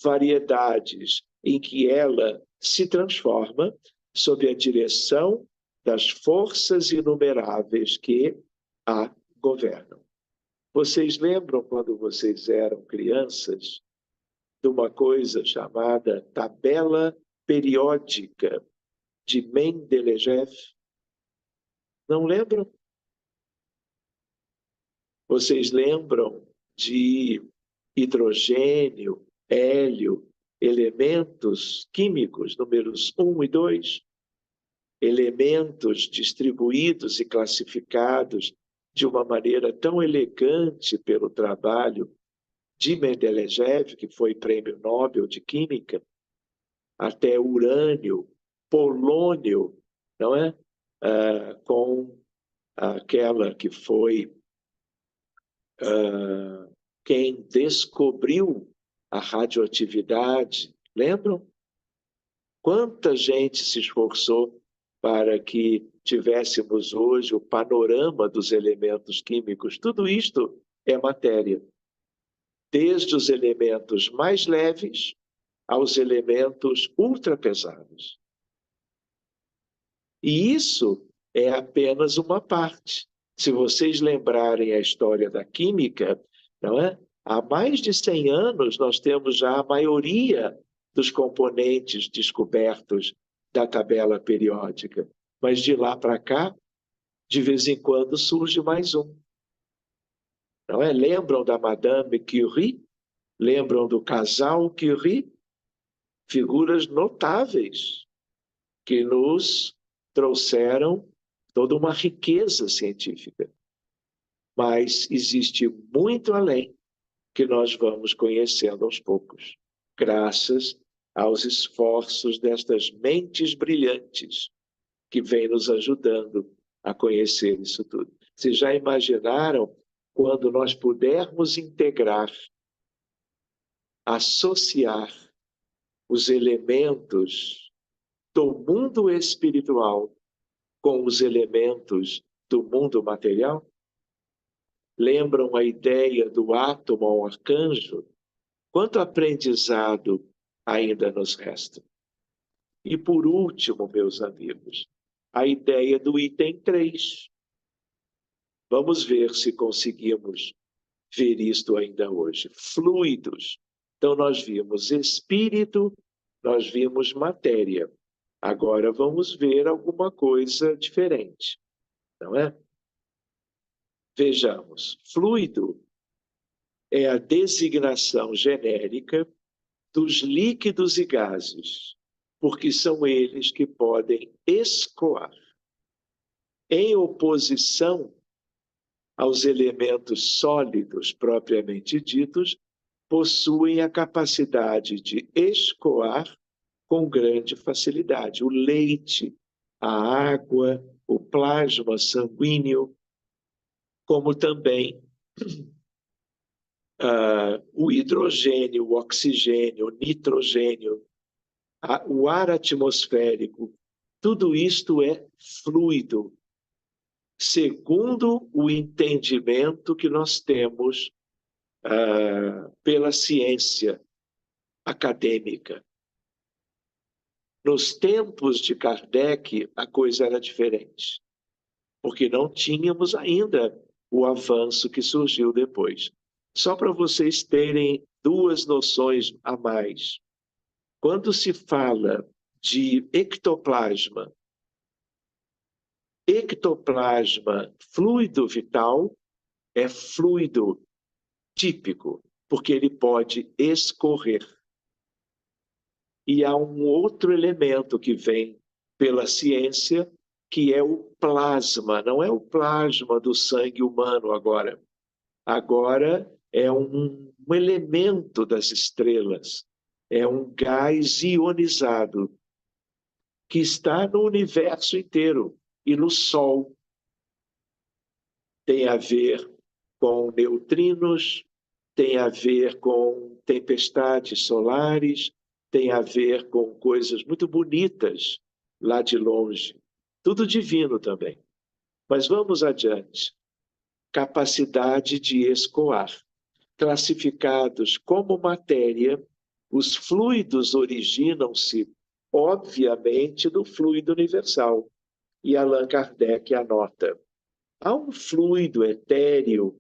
variedades em que ela se transforma sob a direção das forças inumeráveis que a governam. Vocês lembram, quando vocês eram crianças, de uma coisa chamada tabela periódica de Mendeleev? Não lembram? Vocês lembram de hidrogênio, hélio, elementos químicos, números 1 e 2? elementos distribuídos e classificados de uma maneira tão elegante pelo trabalho de Mendeleev, que foi prêmio Nobel de Química, até urânio, polônio, não é? Com aquela que foi quem descobriu a radioatividade. Lembram? Quanta gente se esforçou para que tivéssemos hoje o panorama dos elementos químicos. Tudo isto é matéria. Desde os elementos mais leves aos elementos ultrapesados. E isso é apenas uma parte. Se vocês lembrarem a história da química, não é? Há mais de 100 anos nós temos já a maioria dos componentes descobertos da tabela periódica. Mas de lá para cá, de vez em quando surge mais um. Não é? Lembram da Madame Curie? Lembram do casal Curie? Figuras notáveis que nos trouxeram toda uma riqueza científica. Mas existe muito além que nós vamos conhecendo aos poucos, graças aos esforços destas mentes brilhantes que vêm nos ajudando a conhecer isso tudo. Vocês já imaginaram quando nós pudermos integrar, associar os elementos do mundo espiritual com os elementos do mundo material? Lembram a ideia do átomo ao arcanjo? Quanto aprendizado ainda nos resta? E por último, meus amigos, a ideia do item 3. Vamos ver se conseguimos ver isto ainda hoje. Fluidos. Então, nós vimos espírito, nós vimos matéria. Agora vamos ver alguma coisa diferente, não é? Vejamos, fluido é a designação genérica dos líquidos e gases, porque são eles que podem escoar. Em oposição aos elementos sólidos propriamente ditos, possuem a capacidade de escoar com grande facilidade. O leite, a água, o plasma sanguíneo, como também o hidrogênio, o oxigênio, o nitrogênio, o ar atmosférico, tudo isto é fluido, segundo o entendimento que nós temos pela ciência acadêmica. Nos tempos de Kardec, a coisa era diferente, porque não tínhamos ainda o avanço que surgiu depois. Só para vocês terem duas noções a mais. Quando se fala de ectoplasma fluido vital, é fluido típico, porque ele pode escorrer. E há um outro elemento que vem pela ciência, que é o plasma. Não é o plasma do sangue humano agora. Agora é um elemento das estrelas. É um gás ionizado que está no universo inteiro e no Sol. Tem a ver com neutrinos, tem a ver com tempestades solares, tem a ver com coisas muito bonitas lá de longe. Tudo divino também. Mas vamos adiante. Capacidade de escoar. Classificados como matéria, os fluidos originam-se, obviamente, do fluido universal. E Allan Kardec anota: há um fluido etéreo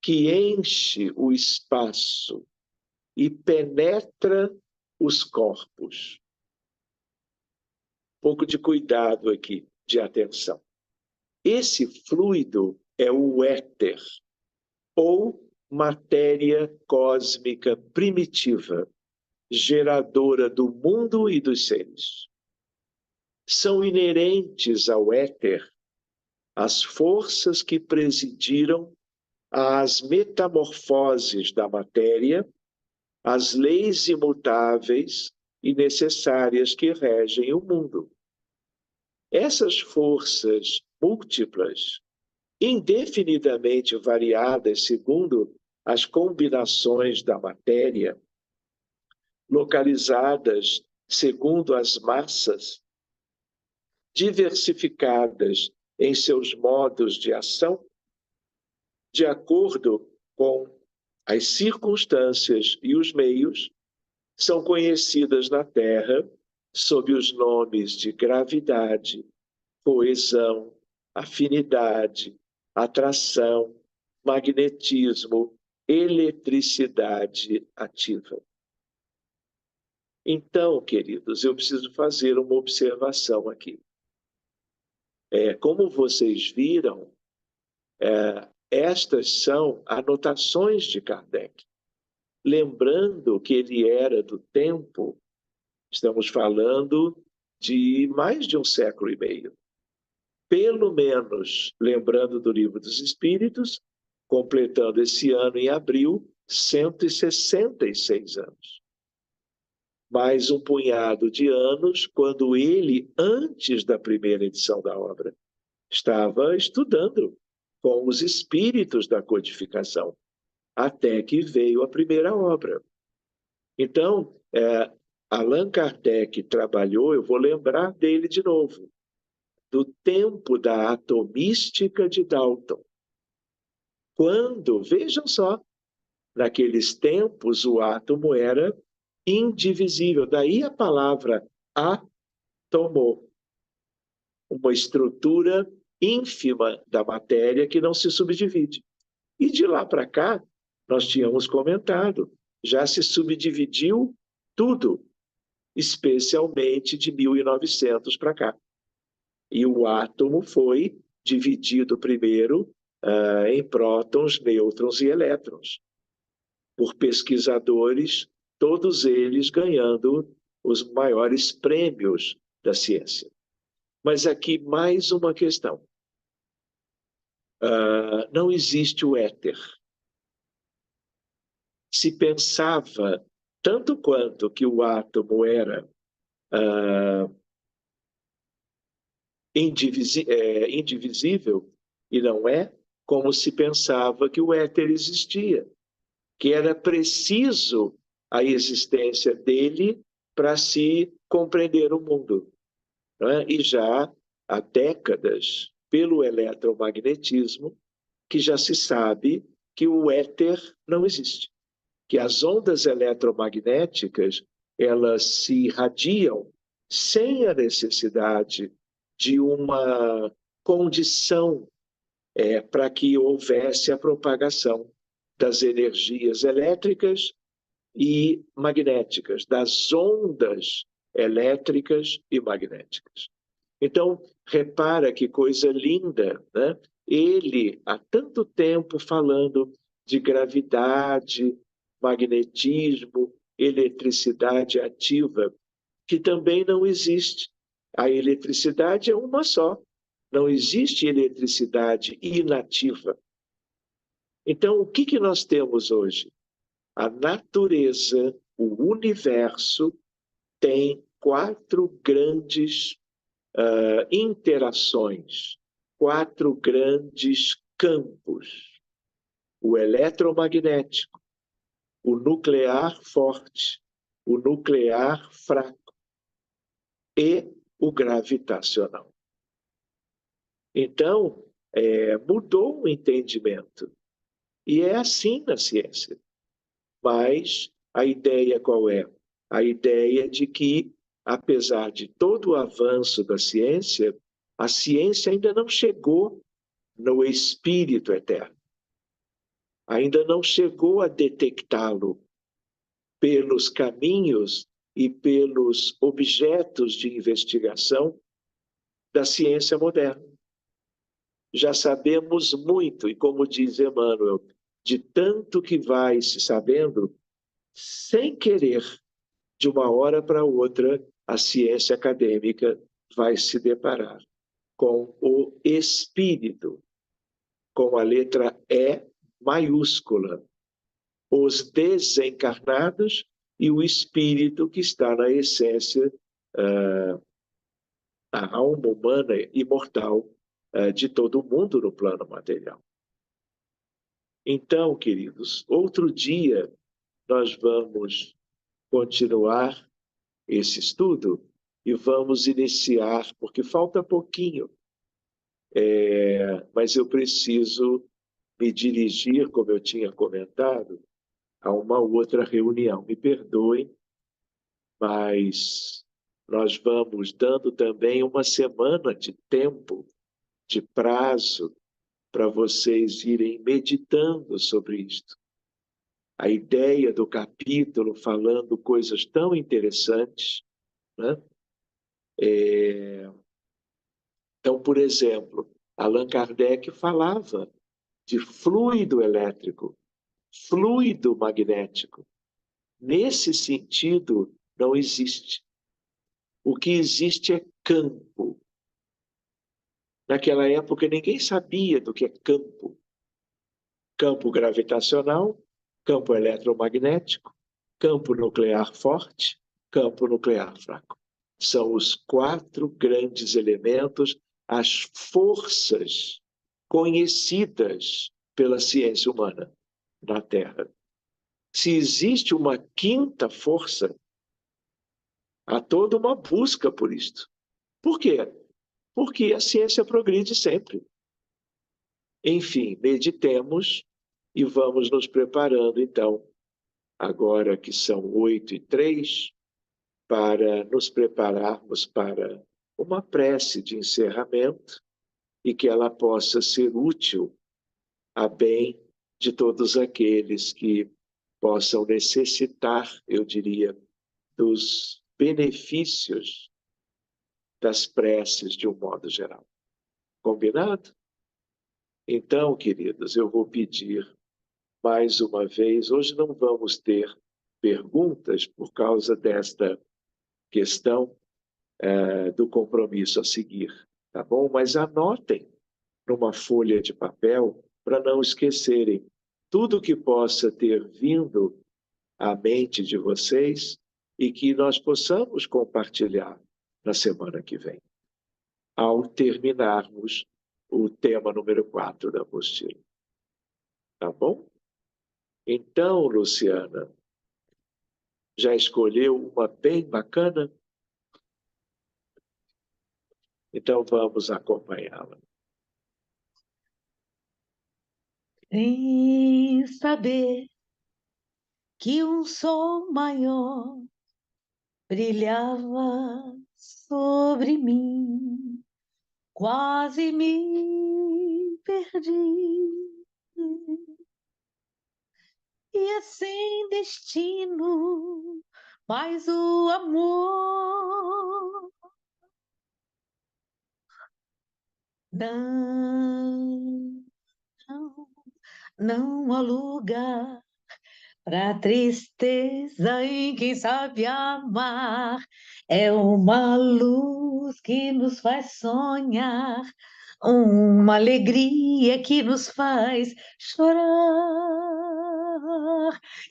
que enche o espaço e penetra os corpos. Um pouco de cuidado aqui, de atenção. Esse fluido é o éter, ou matéria cósmica primitiva, geradora do mundo e dos seres. são inerentes ao éter as forças que presidiram às metamorfoses da matéria, as leis imutáveis e necessárias que regem o mundo. Essas forças múltiplas, indefinidamente variadas segundo as combinações da matéria, localizadas segundo as massas, diversificadas em seus modos de ação, de acordo com as circunstâncias e os meios, são conhecidas na Terra sob os nomes de gravidade, coesão, afinidade, atração, magnetismo, eletricidade ativa. Então, queridos, eu preciso fazer uma observação aqui. Como vocês viram, estas são anotações de Kardec. Lembrando que ele era do tempo, estamos falando de mais de um século e meio. Pelo menos, lembrando do Livro dos Espíritos, completando esse ano em abril, 166 anos. Mais um punhado de anos, quando ele, antes da primeira edição da obra, estava estudando com os espíritos da codificação, até que veio a primeira obra. Então, Allan Kardec trabalhou, eu vou lembrar dele de novo, do tempo da atomística de Dalton. Quando, vejam só, naqueles tempos o átomo era indivisível. Daí a palavra átomo, uma estrutura ínfima da matéria que não se subdivide. E de lá para cá, nós tínhamos comentado, já se subdividiu tudo, especialmente de 1900 para cá. E o átomo foi dividido primeiro em prótons, nêutrons e elétrons, por pesquisadores, todos eles ganhando os maiores prêmios da ciência. Mas aqui mais uma questão. Não existe o éter. Se pensava, tanto quanto que o átomo era indivisível, e não é, como se pensava que o éter existia, que era preciso a existência dele para se compreender o mundo. Não é? E já há décadas, pelo eletromagnetismo, que já se sabe que o éter não existe, que as ondas eletromagnéticas elas se irradiam sem a necessidade de uma condição para que houvesse a propagação das energias elétricas e magnéticas, das ondas elétricas e magnéticas. Então, repara que coisa linda, né? Ele, há tanto tempo falando de gravidade, magnetismo, eletricidade ativa, que também não existe. A eletricidade é uma só. Não existe eletricidade inativa. Então, o que nós temos hoje? A natureza, o universo, tem 4 grandes interações, 4 grandes campos. O eletromagnético, o nuclear forte, o nuclear fraco e o gravitacional. Então, mudou o entendimento. E é assim na ciência. Mas a ideia qual é? A ideia de que, apesar de todo o avanço da ciência, a ciência ainda não chegou no espírito eterno. Ainda não chegou a detectá-lo pelos caminhos e pelos objetos de investigação da ciência moderna. Já sabemos muito, e como diz Emmanuel, de tanto que vai se sabendo, sem querer, de uma hora para outra, a ciência acadêmica vai se deparar com o espírito, com a letra E maiúscula, os desencarnados e o espírito que está na essência, a alma humana imortal de todo mundo no plano material. Então, queridos, outro dia nós vamos continuar esse estudo e vamos iniciar, porque falta pouquinho, mas eu preciso me dirigir, como eu tinha comentado, a uma outra reunião. Me perdoem, mas nós vamos dando também uma semana de tempo, de prazo, para vocês irem meditando sobre isto. A ideia do capítulo falando coisas tão interessantes, né? Então, por exemplo, Allan Kardec falava de fluido elétrico, fluido magnético. Nesse sentido, não existe. O que existe é campo. Naquela época, ninguém sabia do que é campo. Campo gravitacional, campo eletromagnético, campo nuclear forte, campo nuclear fraco. São os 4 grandes elementos, as forças conhecidas pela ciência humana na Terra. Se existe uma 5ª força, há toda uma busca por isto. Por quê? Porque a ciência progride sempre. Enfim, meditemos e vamos nos preparando, então, agora que são 8h03, para nos prepararmos para uma prece de encerramento e que ela possa ser útil a bem de todos aqueles que possam necessitar, eu diria, dos benefícios das preces de um modo geral. Combinado? Então, queridos, eu vou pedir mais uma vez, hoje não vamos ter perguntas por causa desta questão do compromisso a seguir, tá bom? Mas anotem numa folha de papel para não esquecerem tudo que possa ter vindo à mente de vocês e que nós possamos compartilhar na semana que vem, ao terminarmos o tema número 4 da apostila. Tá bom? Então, Luciana, já escolheu uma bem bacana? Então vamos acompanhá-la. Sem saber que um sol maior brilhava sobre mim, quase me perdi. E sem destino, mas o amor não, não há lugar pra tristeza em quem sabe amar. É uma luz que nos faz sonhar, uma alegria que nos faz chorar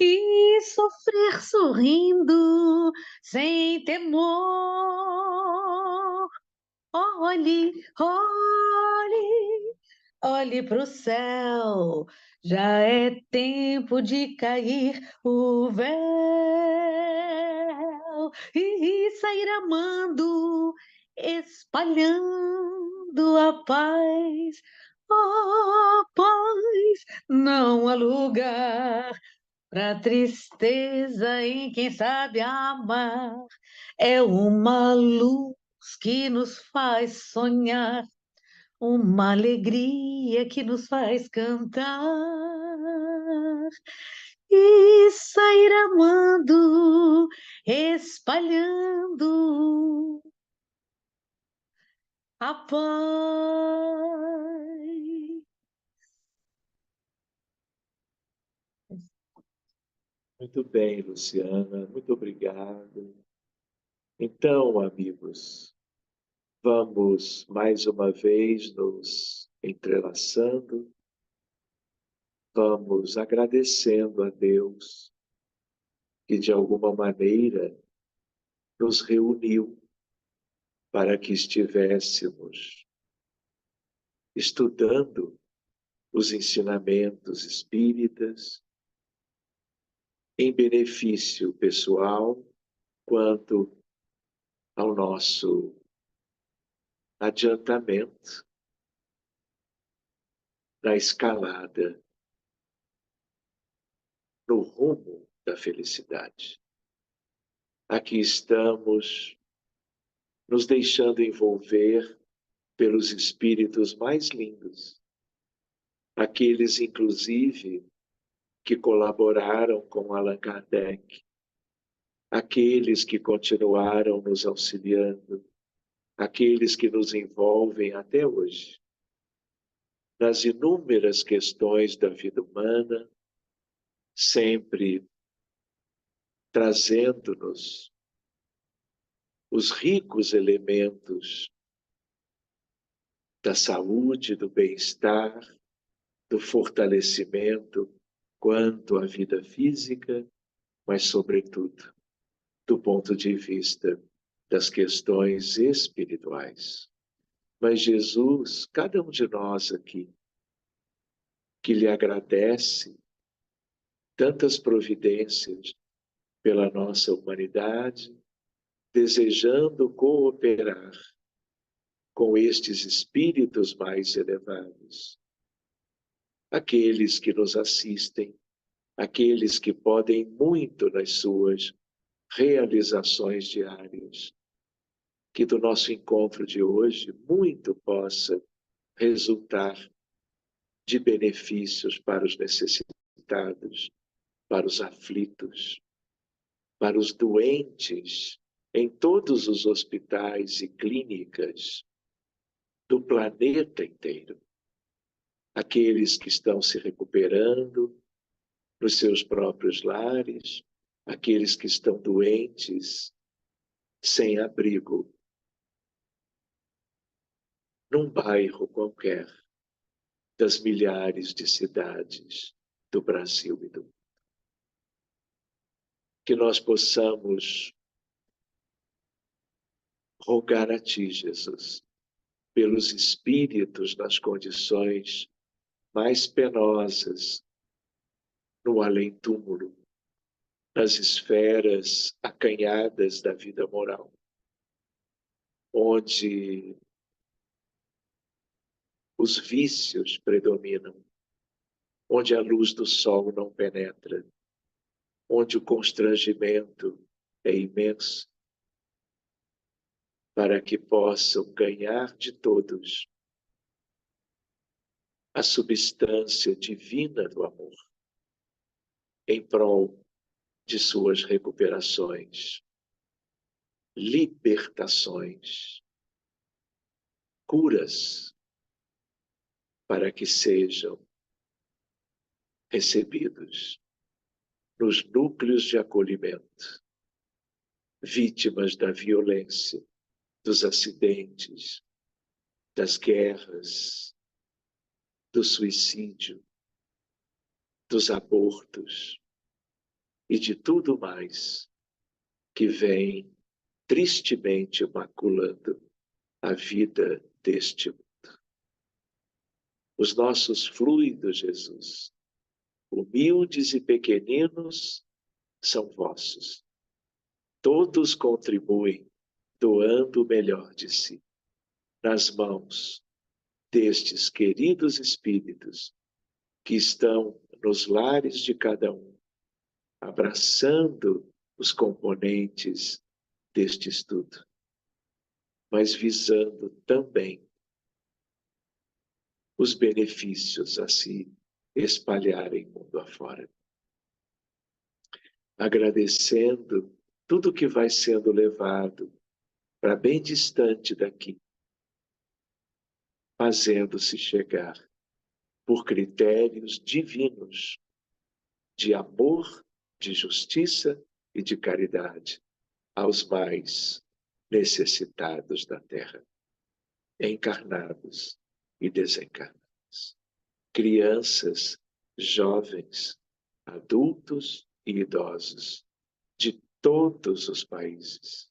e sofrer sorrindo sem temor. Olhe, olhe, olhe para o céu, já é tempo de cair o véu e sair amando, espalhando a paz. Oh, paz, não há lugar para tristeza em quem sabe amar. É uma luz que nos faz sonhar, uma alegria que nos faz cantar e sair amando, espalhando a paz. Muito bem, Luciana, muito obrigado. Então, amigos, Vamos mais uma vez nos entrelaçando, vamos agradecendo a Deus que de alguma maneira nos reuniu para que estivéssemos estudando os ensinamentos espíritas em benefício pessoal quanto ao nosso adiantamento na escalada no rumo da felicidade. Aqui estamos nos deixando envolver pelos espíritos mais lindos, aqueles inclusive que colaboraram com Allan Kardec, aqueles que continuaram nos auxiliando, aqueles que nos envolvem até hoje, nas inúmeras questões da vida humana, sempre trazendo-nos os ricos elementos da saúde, do bem-estar, do fortalecimento quanto à vida física, mas, sobretudo, do ponto de vista das questões espirituais. Mas Jesus, cada um de nós aqui, que lhe agradece tantas providências pela nossa humanidade, desejando cooperar com estes espíritos mais elevados, aqueles que nos assistem, aqueles que podem muito nas suas realizações diárias, que do nosso encontro de hoje muito possa resultar de benefícios para os necessitados, para os aflitos, para os doentes em todos os hospitais e clínicas do planeta inteiro. Aqueles que estão se recuperando nos seus próprios lares, aqueles que estão doentes, sem abrigo, num bairro qualquer das milhares de cidades do Brasil e do mundo. Que nós possamos rogar a Ti, Jesus, pelos espíritos nas condições mais penosas, no além-túmulo, nas esferas acanhadas da vida moral, onde os vícios predominam, onde a luz do sol não penetra, onde o constrangimento é imenso, para que possam ganhar de todos a substância divina do amor, em prol de suas recuperações, libertações, curas, para que sejam recebidos nos núcleos de acolhimento, vítimas da violência, dos acidentes, das guerras, do suicídio, dos abortos e de tudo mais que vem tristemente maculando a vida deste mundo. Os nossos fluidos, Jesus, humildes e pequeninos, são vossos. Todos contribuem doando o melhor de si, nas mãos destes queridos espíritos que estão nos lares de cada um, abraçando os componentes deste estudo, mas visando também os benefícios a se espalharem mundo afora. Agradecendo tudo que vai sendo levado para bem distante daqui, fazendo-se chegar por critérios divinos de amor, de justiça e de caridade aos mais necessitados da terra. encarnados e desencarnados, crianças, jovens, adultos e idosos, de todos os países,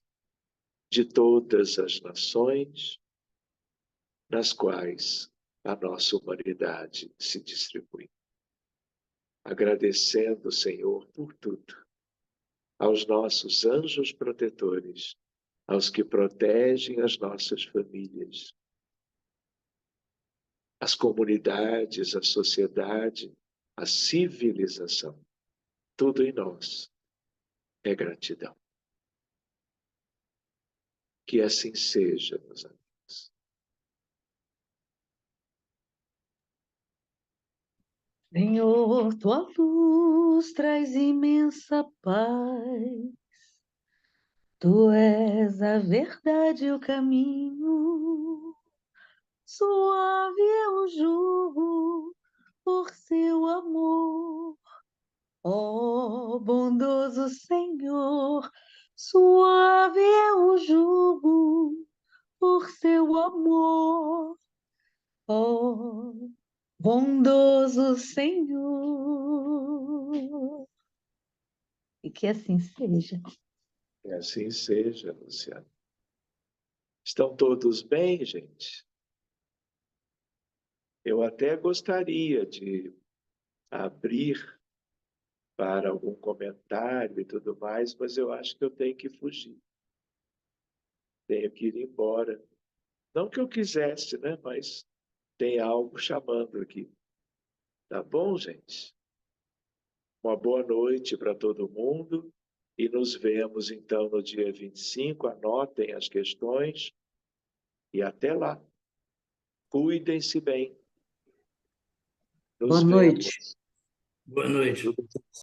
de todas as nações nas quais a nossa humanidade se distribui. Agradecendo, Senhor, por tudo, aos nossos anjos protetores, aos que protegem as nossas famílias, as comunidades, a sociedade, a civilização. Tudo em nós é gratidão. Que assim seja, meus amigos. Senhor, tua luz traz imensa paz. Tu és a verdade e o caminho. Suave é o jugo por seu amor. Ó bondoso Senhor, suave é o jugo por seu amor. Ó bondoso Senhor. E que assim seja. Que assim seja, Luciano. Estão todos bem, gente? Eu até gostaria de abrir para algum comentário e tudo mais, mas eu acho que eu tenho que fugir. Tenho que ir embora. Não que eu quisesse, né? Mas tem algo chamando aqui. Tá bom, gente? Uma boa noite para todo mundo e nos vemos então no dia 25. Anotem as questões e até lá. Cuidem-se bem. Nos Boa noite. vemos. Boa noite.